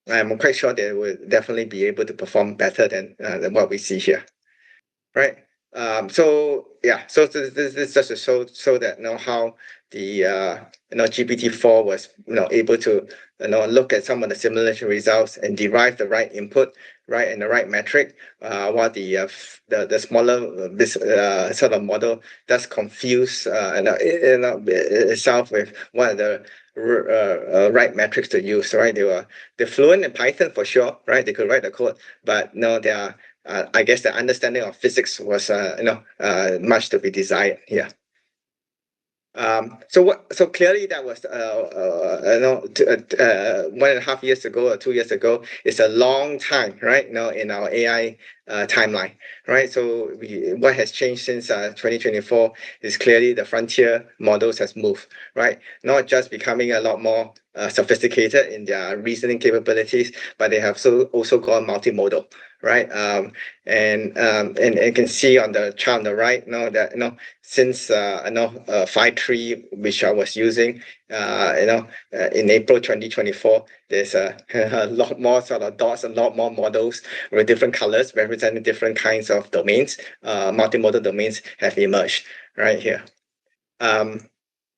I'm quite sure they will definitely be able to perform better than what we see here, right? So yeah, so this is just to show that how the GPT-4 was able to look at some of the simulation results and derive the right input, right, and the right metric, while the smaller sort of model does confuse itself with what are the right metrics to use, right? They're fluent in Python for sure, right? They could write the code, but they are I guess the understanding of physics was much to be desired here. So clearly that was 1.5 years ago or 2 years ago. It's a long time, right? In our AI timeline, right? So what has changed since 2024 is clearly the frontier models has moved, right? Not just becoming a lot more sophisticated in their reasoning capabilities, but they have also gone multimodal, right? And you can see on the chart on the right that since 5.3, which I was using in April 2024, there's a lot more sort of dots, a lot more models with different colors representing different kinds of domains. Multimodal domains have emerged right here.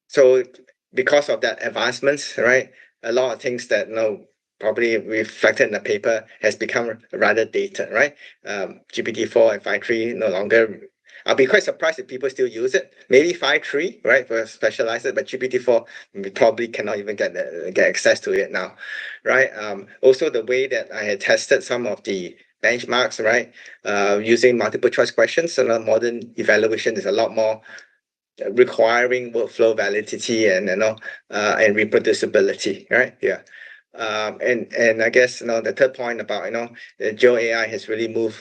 So because of that advancements, right, a lot of things that probably reflected in the paper, has become rather dated, right? GPT-4 and 5.3 no longer. I'll be quite surprised if people still use it. Maybe 5.3, right, for specialized, but GPT-4 we probably cannot even get access to it now, right? Also, the way that I had tested some of the benchmarks, right, using multiple choice questions, so modern evaluation is a lot more requiring workflow validity and and reproducibility, right? Yeah. And I guess the third point about the GeoAI has really moved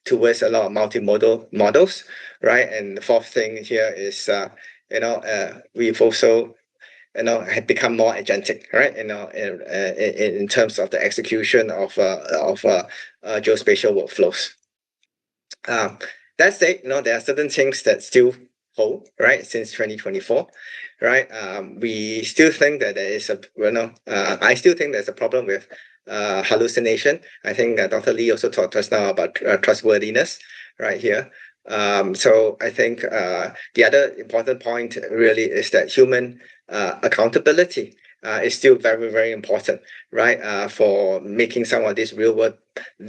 towards a lot of multimodal models, right? And the fourth thing here is we've also have become more agentic, right? In terms of the execution of geospatial workflows. That said, there are certain things that still hold, right, since 2024, right? We still think that there is I still think there's a problem with hallucination. I think Dr. Lee also talked to us now about trustworthiness right here. So I think the other important point really is that human accountability is still very, very important, right? For making some of these real world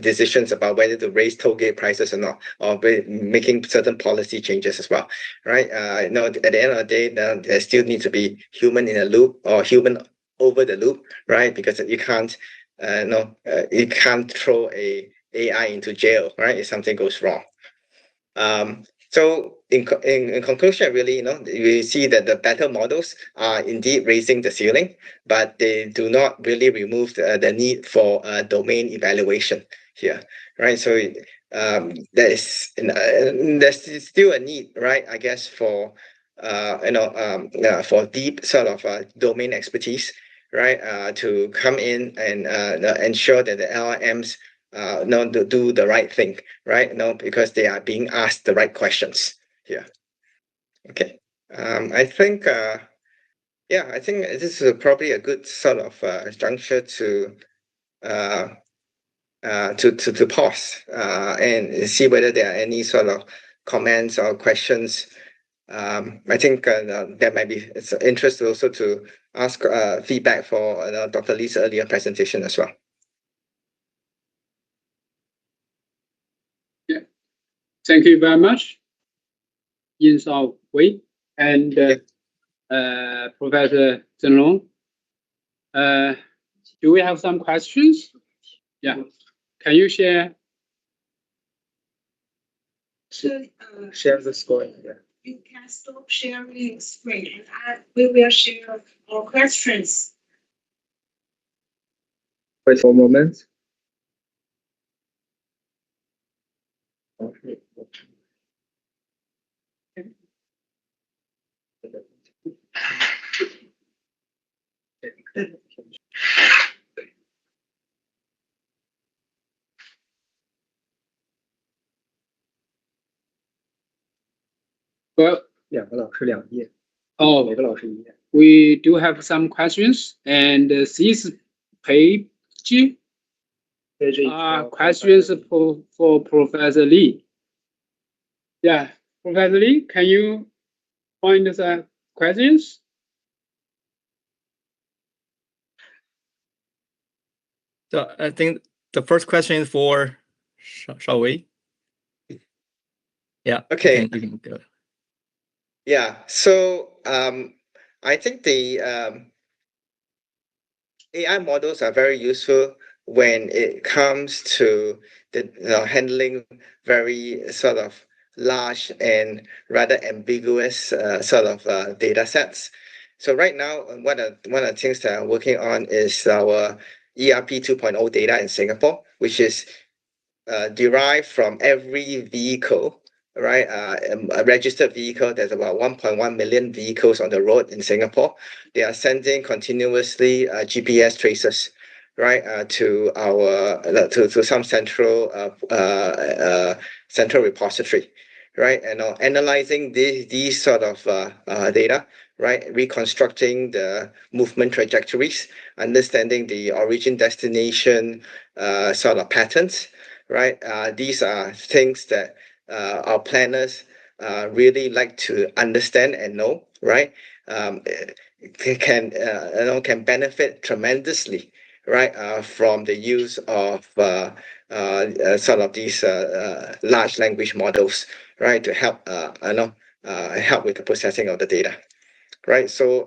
decisions about whether to raise toll gate prices or not, or making certain policy changes as well, right? At the end of the day, there still needs to be human in a loop or human over the loop, right? Because you can't, you can't throw a AI into jail, right? If something goes wrong. So in conclusion, really, we see that the better models are indeed raising the ceiling, but they do not really remove the need for domain evaluation here, right? So there's still a need, right? I guess for for deep sort of domain expertise, right? To come in and ensure that the LLMs to do the right thing, right? Because they are being asked the right questions here. Okay. I think I think this is probably a good sort of juncture to pause and see whether there are any sort of comments or questions. I think there might be it's of interest also to ask feedback for Dr. Lee's earlier presentation as well. Thank you very much, Yin Shaowei and Professor Zhenlong. Do we have some questions? Yeah. Can you share? Share the screen. Yeah. You can stop sharing screen, and we will share our questions. Wait for a moment. Okay. Well, 两个老师2页， oh, 每个老师1页。 we do have some questions, and this page are questions for Professor Lee. Yeah, Professor Lee, can you find the questions? So I think the first question is for Shaowei. Yeah. Okay. You can go. Yeah. So I think the AI models are very useful when it comes to the handling very sort of large and rather ambiguous sort of data sets. So right now, one of the things that I'm working on is our ERP 2.0 data in Singapore, which is derived from every vehicle, right? A registered vehicle. There's about 1.1 million vehicles on the road in Singapore. They are sending continuously GPS traces, right, to our to some central repository, right, and analyzing these sort of data, right, reconstructing the movement trajectories, understanding the origin destination sort of patterns, right. These are things that our planners really like to understand and know, right. Can benefit tremendously, right, from the use of sort of these large language models, right, to help help with the processing of the data, right? So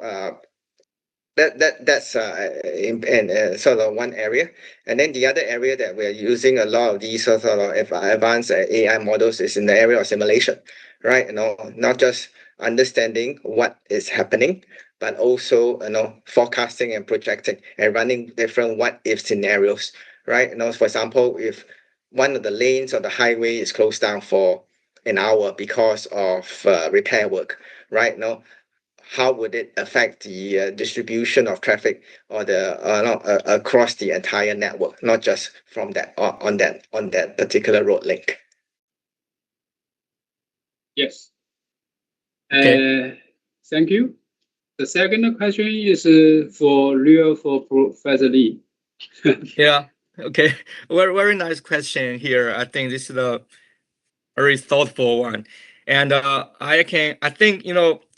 that's in sort of one area, and then the other area that we're using a lot of these sort of advanced AI models is in the area of simulation, right? Not just understanding what is happening, but also forecasting and projecting and running different what if scenarios, right? For example, if one of the lanes of the highway is closed down for an hour because of repair work, right? How would it affect the distribution of traffic or across the entire network, not just from that on that particular road link? Yes. Okay. Thank you. The second question is for Professor Lee. Yeah. Okay. Very nice question here. I think this is a very thoughtful one, and I think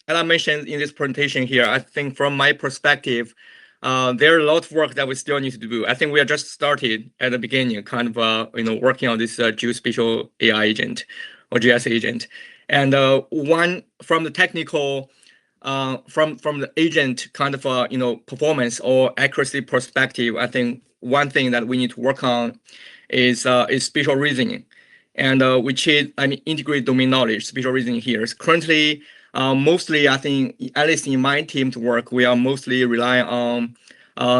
as I mentioned in this presentation here, I think from my perspective, there are a lot of work that we still need to do. I think we are just started at the beginning, kind of working on this Geo-Spatial AI agent or GIS agent, and one from the technical. From the agent kind of performance or accuracy perspective, I think one thing that we need to work on is spatial reasoning, and which is integrate domain knowledge. Spatial reasoning here is currently mostly, I think, at least in my team's work, we are mostly relying on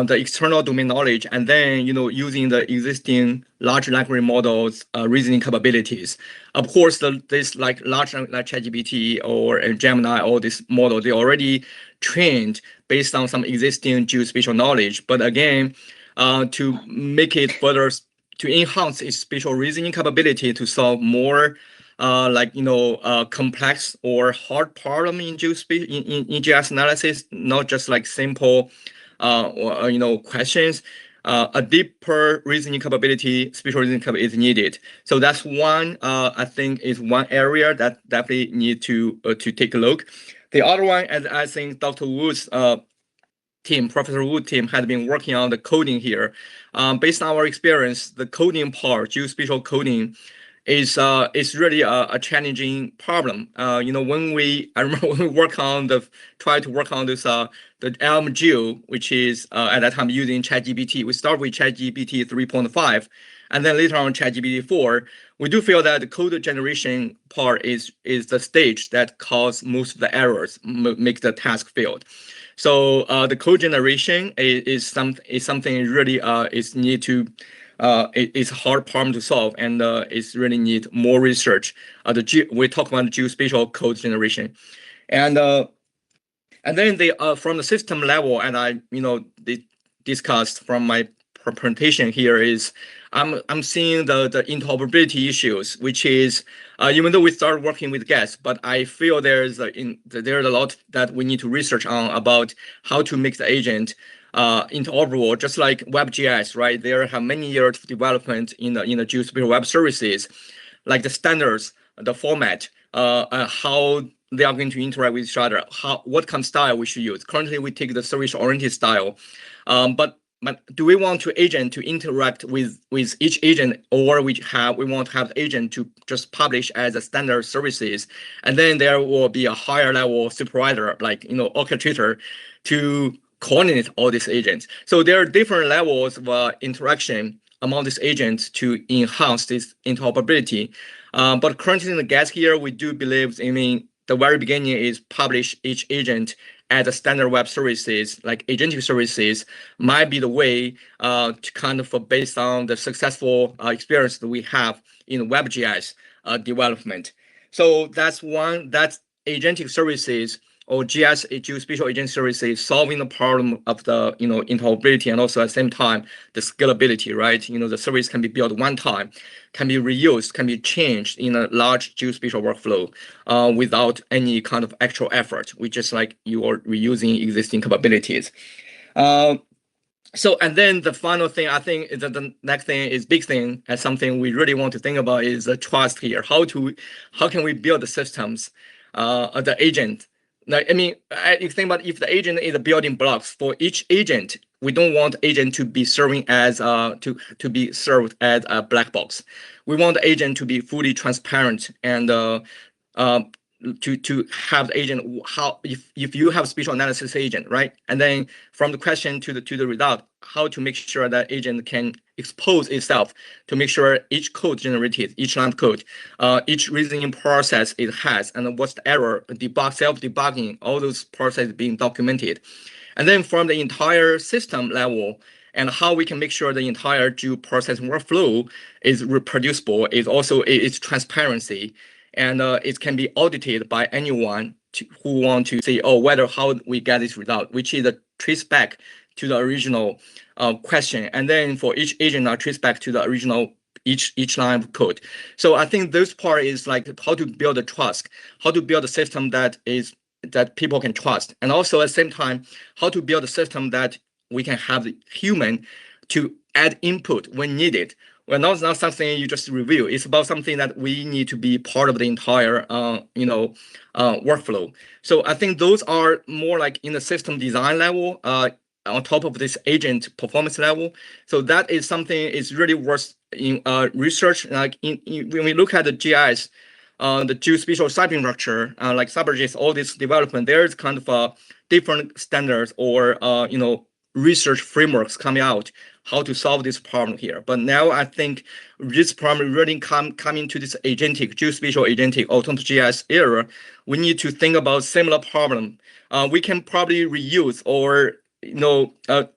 the external domain knowledge, and then using the existing large language models reasoning capabilities. Of course, this like large like ChatGPT or Gemini, all this model, they already trained based on some existing geospatial knowledge. But again, to make it further, to enhance its spatial reasoning capability to solve more complex or hard problem in GIS analysis, not just like simple questions. A deeper reasoning capability, spatial reasoning capability is needed. So that's one, I think, is one area that definitely need to take a look. The other one, as I think Dr. Wood's team, Professor Wood team, had been working on the coding here. Based on our experience, the coding part, geospatial coding, is really a challenging problem. I remember when we try to work on this the LLM which is at that time using ChatGPT. We start with ChatGPT 3.5, and then later on ChatGPT 4. We do feel that the code generation part is the stage that causes most of the errors, make the task failed. So the code generation is something really is need to. It's a hard problem to solve, and it's really need more research. We talk about the geospatial code generation, and then from the system level, and I discussed from my presentation here is I'm seeing the interoperability issues, which is even though we start working with GIS, but I feel there's a lot that we need to research on about how to make the agent interoperable, just like WebGIS, right? There have many years of development in the geospatial web services, like the standards, the format, how they are going to interact with each other, what kind of style we should use. Currently, we take the service-oriented style, but do we want to agent to interact with each agent, or we want to have the agent to just publish as a standard services, and then there will be a higher level supervisor, like orchestrator, to coordinate all these agents. So there are different levels of interaction among these agents to enhance this interoperability. But currently in the GIS here, we do believe, the very beginning is publish each agent as a standard web services, like agentic services, might be the way to kind of based on the successful experience that we have in WebGIS development. So that's agentic services or GIS, geospatial agent services, solving the problem of the interoperability, and also at the same time the scalability, right? The service can be built one time, can be reused, can be changed in a large geospatial workflow without any kind of actual effort. We just like you are reusing existing capabilities. So, and then the final thing, I think is that the next thing is big thing, and something we really want to think about is the trust here. How can we build the systems, the agent? You think about if the agent is a building blocks for each agent, we don't want agent to be serving as to be served as a black box. We want the agent to be fully transparent and to have the agent how if you have spatial analysis agent, right? And then from the question to the result, how to make sure that agent can expose itself to make sure each code generated, each line of code, each reasoning process it has, and what's the error, debug, self-debugging, all those processes being documented. And then from the entire system level, and how we can make sure the entire processing workflow is reproducible, is also its transparency, and it can be audited by anyone who want to say, oh, whether how we get this result, which is a trace back to the original question, and then for each agent, trace back to the original each line of code. So I think this part is like how to build a trust, how to build a system that people can trust, and also at the same time, how to build a system that we can have the human to add input when needed. Well, not something you just review. It's about something that we need to be part of the entire, workflow. So I think those are more like in the system design level, on top of this agent performance level. So that is something is really worth in research. Like when we look at the GIS, the Geo-Spatial structure, like CyberGIS, all this development, there's kind of different standards or research frameworks coming out how to solve this problem here. But now I think this problem really coming to this agentic, Geo-Spatial agentic autonomous GIS era. We need to think about similar problem. We can probably reuse or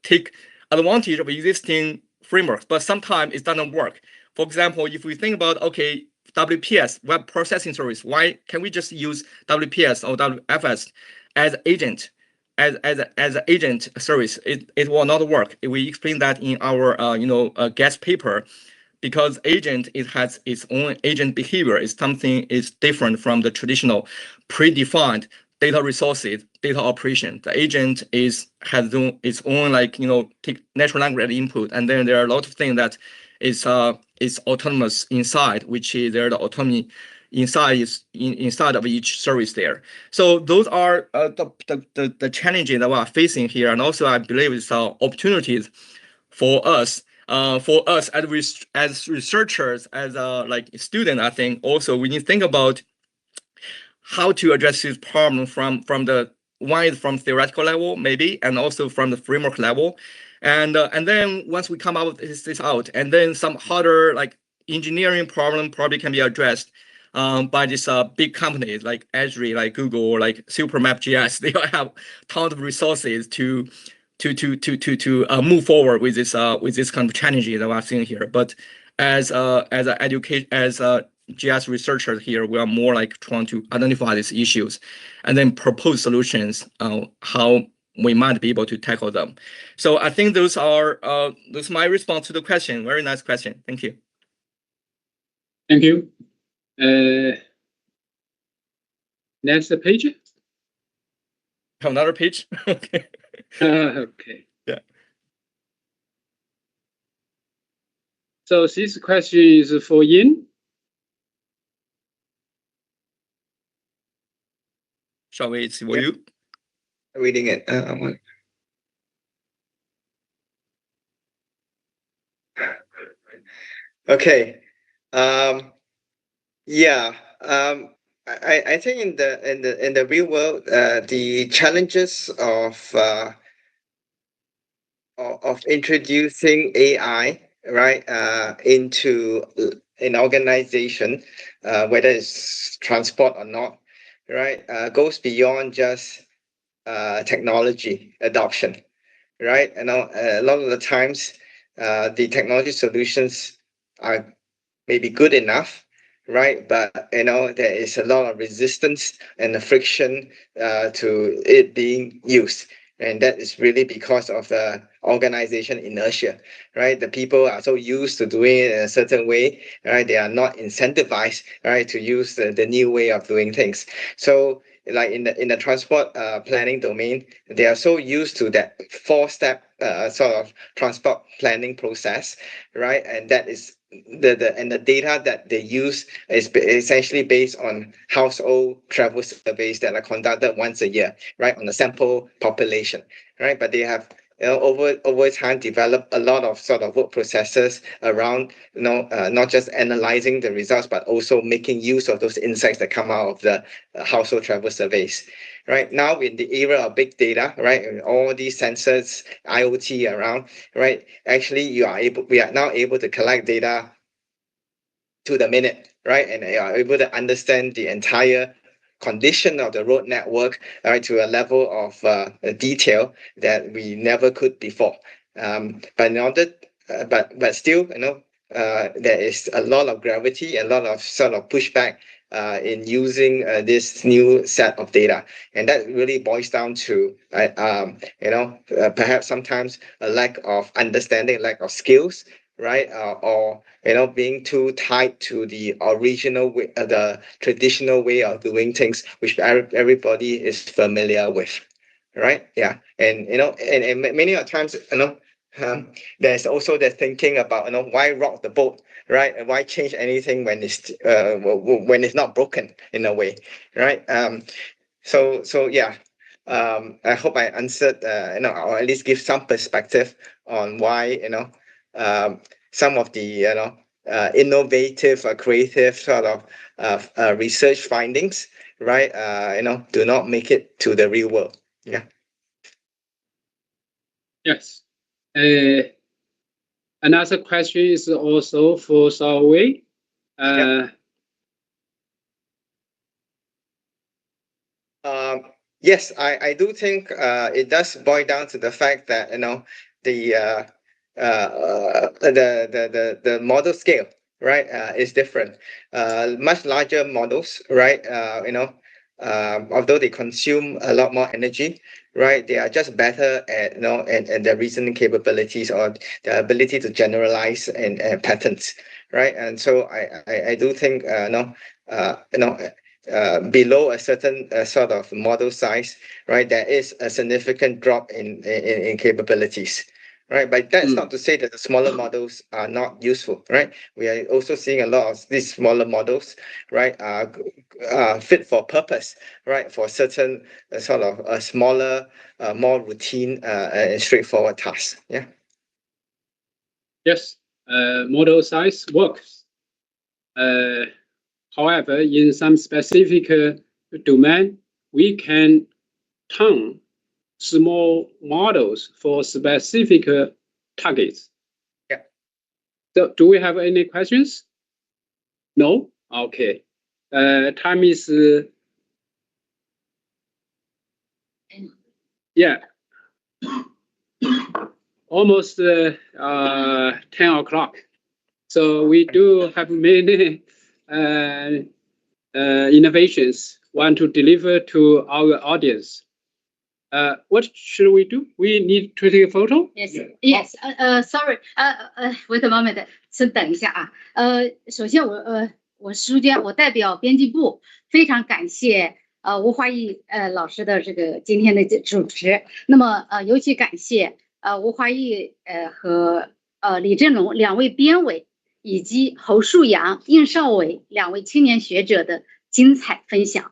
take advantage of existing frameworks, but sometimes it doesn't work. For example, if we think about WPS, web processing service, why can we just use WPS or WFS as agent? As an agent service, it will not work. We explain that in our guest paper, because agent has its own agent behavior. Is something is different from the traditional predefined data resources, data operation. The agent has its own take natural language input, and then there are a lot of things that is autonomous inside, which is there the autonomy inside of each service there. So those are the challenges that we are facing here, and also I believe it's opportunities for us as researchers, as student. I think also we need to think about how to address this problem from the one is from theoretical level maybe, and also from the framework level, and then once we come out with this out, and then some harder engineering problem probably can be addressed by these big companies like Azure, like Google, or like Supermap GIS. They all have tons of resources to move forward with this kind of challenges that we're seeing here. But as GIS researchers here, we are more trying to identify these issues and then propose solutions how we might be able to tackle them. So I think those are my response to the question. Very nice question. Thank you. Thank you. Next page. Have another page. Okay. Okay. Yeah. So this question is for Ying. Shaowei, it's for you. Reading it. Okay. Yeah. I think in the real world, the challenges of introducing AI, right, into an organization, whether it's transport or not, right, goes beyond just technology adoption, right? And a lot of the times, the technology solutions are maybe good enough, right? But there is a lot of resistance and the friction to it being used. And that is really because of the organization inertia, right? The people are so used to doing it in a certain way, right? They are not incentivized, right, to use the new way of doing things. So like in the transport planning domain, they are so used to that 4-step sort of transport planning process, right? And that is the data that they use is essentially based on household travel surveys that are conducted once a year, right, on the sample population, right? But they have over time develop a lot of sort of work processes around not just analyzing the results but also making use of those insights that come out of the household travel surveys. Right now, in the era of big data, right, and all these sensors, IoT around, right, actually we are now able to collect data to the minute, right, and are able to understand the entire condition of the road network, right, to a level of detail that we never could before. But in order, but still, there is a lot of gravity, a lot of sort of pushback in using this new set of data, and that really boils down to perhaps sometimes a lack of understanding, lack of skills, right, or being too tied to the original way, the traditional way of doing things, which everybody is familiar with, right? Yeah, and and many of times, there's also the thinking about why rock the boat, right? And why change anything when it's not broken in a way, right? So yeah, I hope I answered, or at least give some perspective on why some of the innovative or creative sort of research findings, right? Do not make it to the real world. Yeah. Yes. Another question is also for Shaowei. Yes, I do think it does boil down to the fact that the model scale, right, is different. Much larger models, right, although they consume a lot more energy, right, they are just better at and their reasoning capabilities or the ability to generalize and patterns, right. And so I do think below a certain sort of model size, right, there is a significant drop in capabilities, right? But that's not to say that the smaller models are not useful, right? We are also seeing a lot of these smaller models, right, are fit for purpose, right, for certain sort of smaller, more routine and straightforward tasks. Yeah. Yes, model size works. However, in some specific domain, we can turn small models for specific targets. Yeah. So, do we have any questions? No? Okay. Time is yeah, almost 10 o'clock. So we do have many innovations want to deliver to our audience. What should we do? We need to take a photo? Yes, yes. Sorry. Wait a moment. 先等一下啊。首先我书记，我代表编辑部非常感谢吴华义老师的这个今天的主持。那么尤其感谢吴华义和李振龙两位编委，以及侯树阳、应少伟两位青年学者的精彩分享。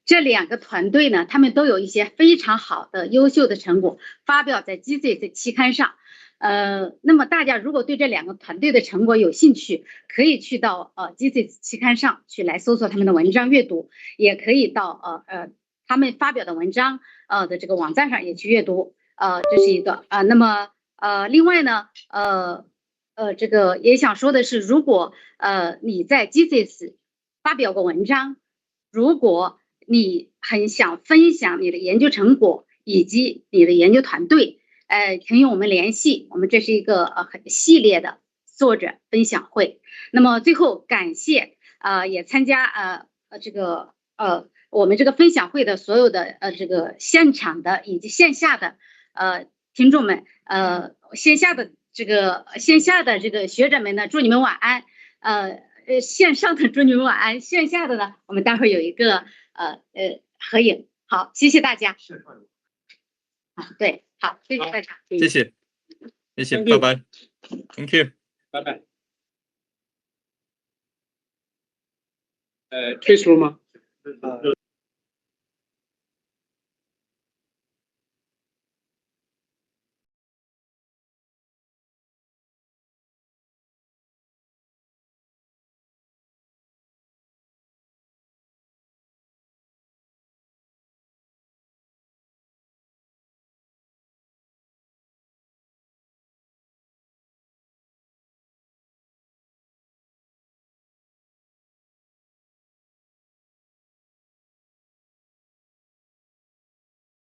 这两个团队呢，他们都有一些非常好的、优秀的成果发表在 GSIS 期刊上。那么大家如果对这两个团队的成果有兴趣，可以去到GSIS 期刊上去来搜索他们的文章阅读，也可以到他们发表的文章的这个网站上也去阅读。这是一个那么另外呢这个也想说的是，如果你在 GSIS 发表过文章，如果你很想分享你的研究成果以及你的研究团队，请与我们联系。我们这是一个很系列的作者分享会。那么最后感谢也参加这个我们这个分享会的所有的这个现场的以及线下的听众们，线下的这个学者们呢，祝你们晚安。线上的祝你们晚安，线下的呢，我们待会儿有一个合影。好，谢谢大家。对，好，谢谢大家。谢谢，拜拜 ，Thank you， 拜拜。退出吗？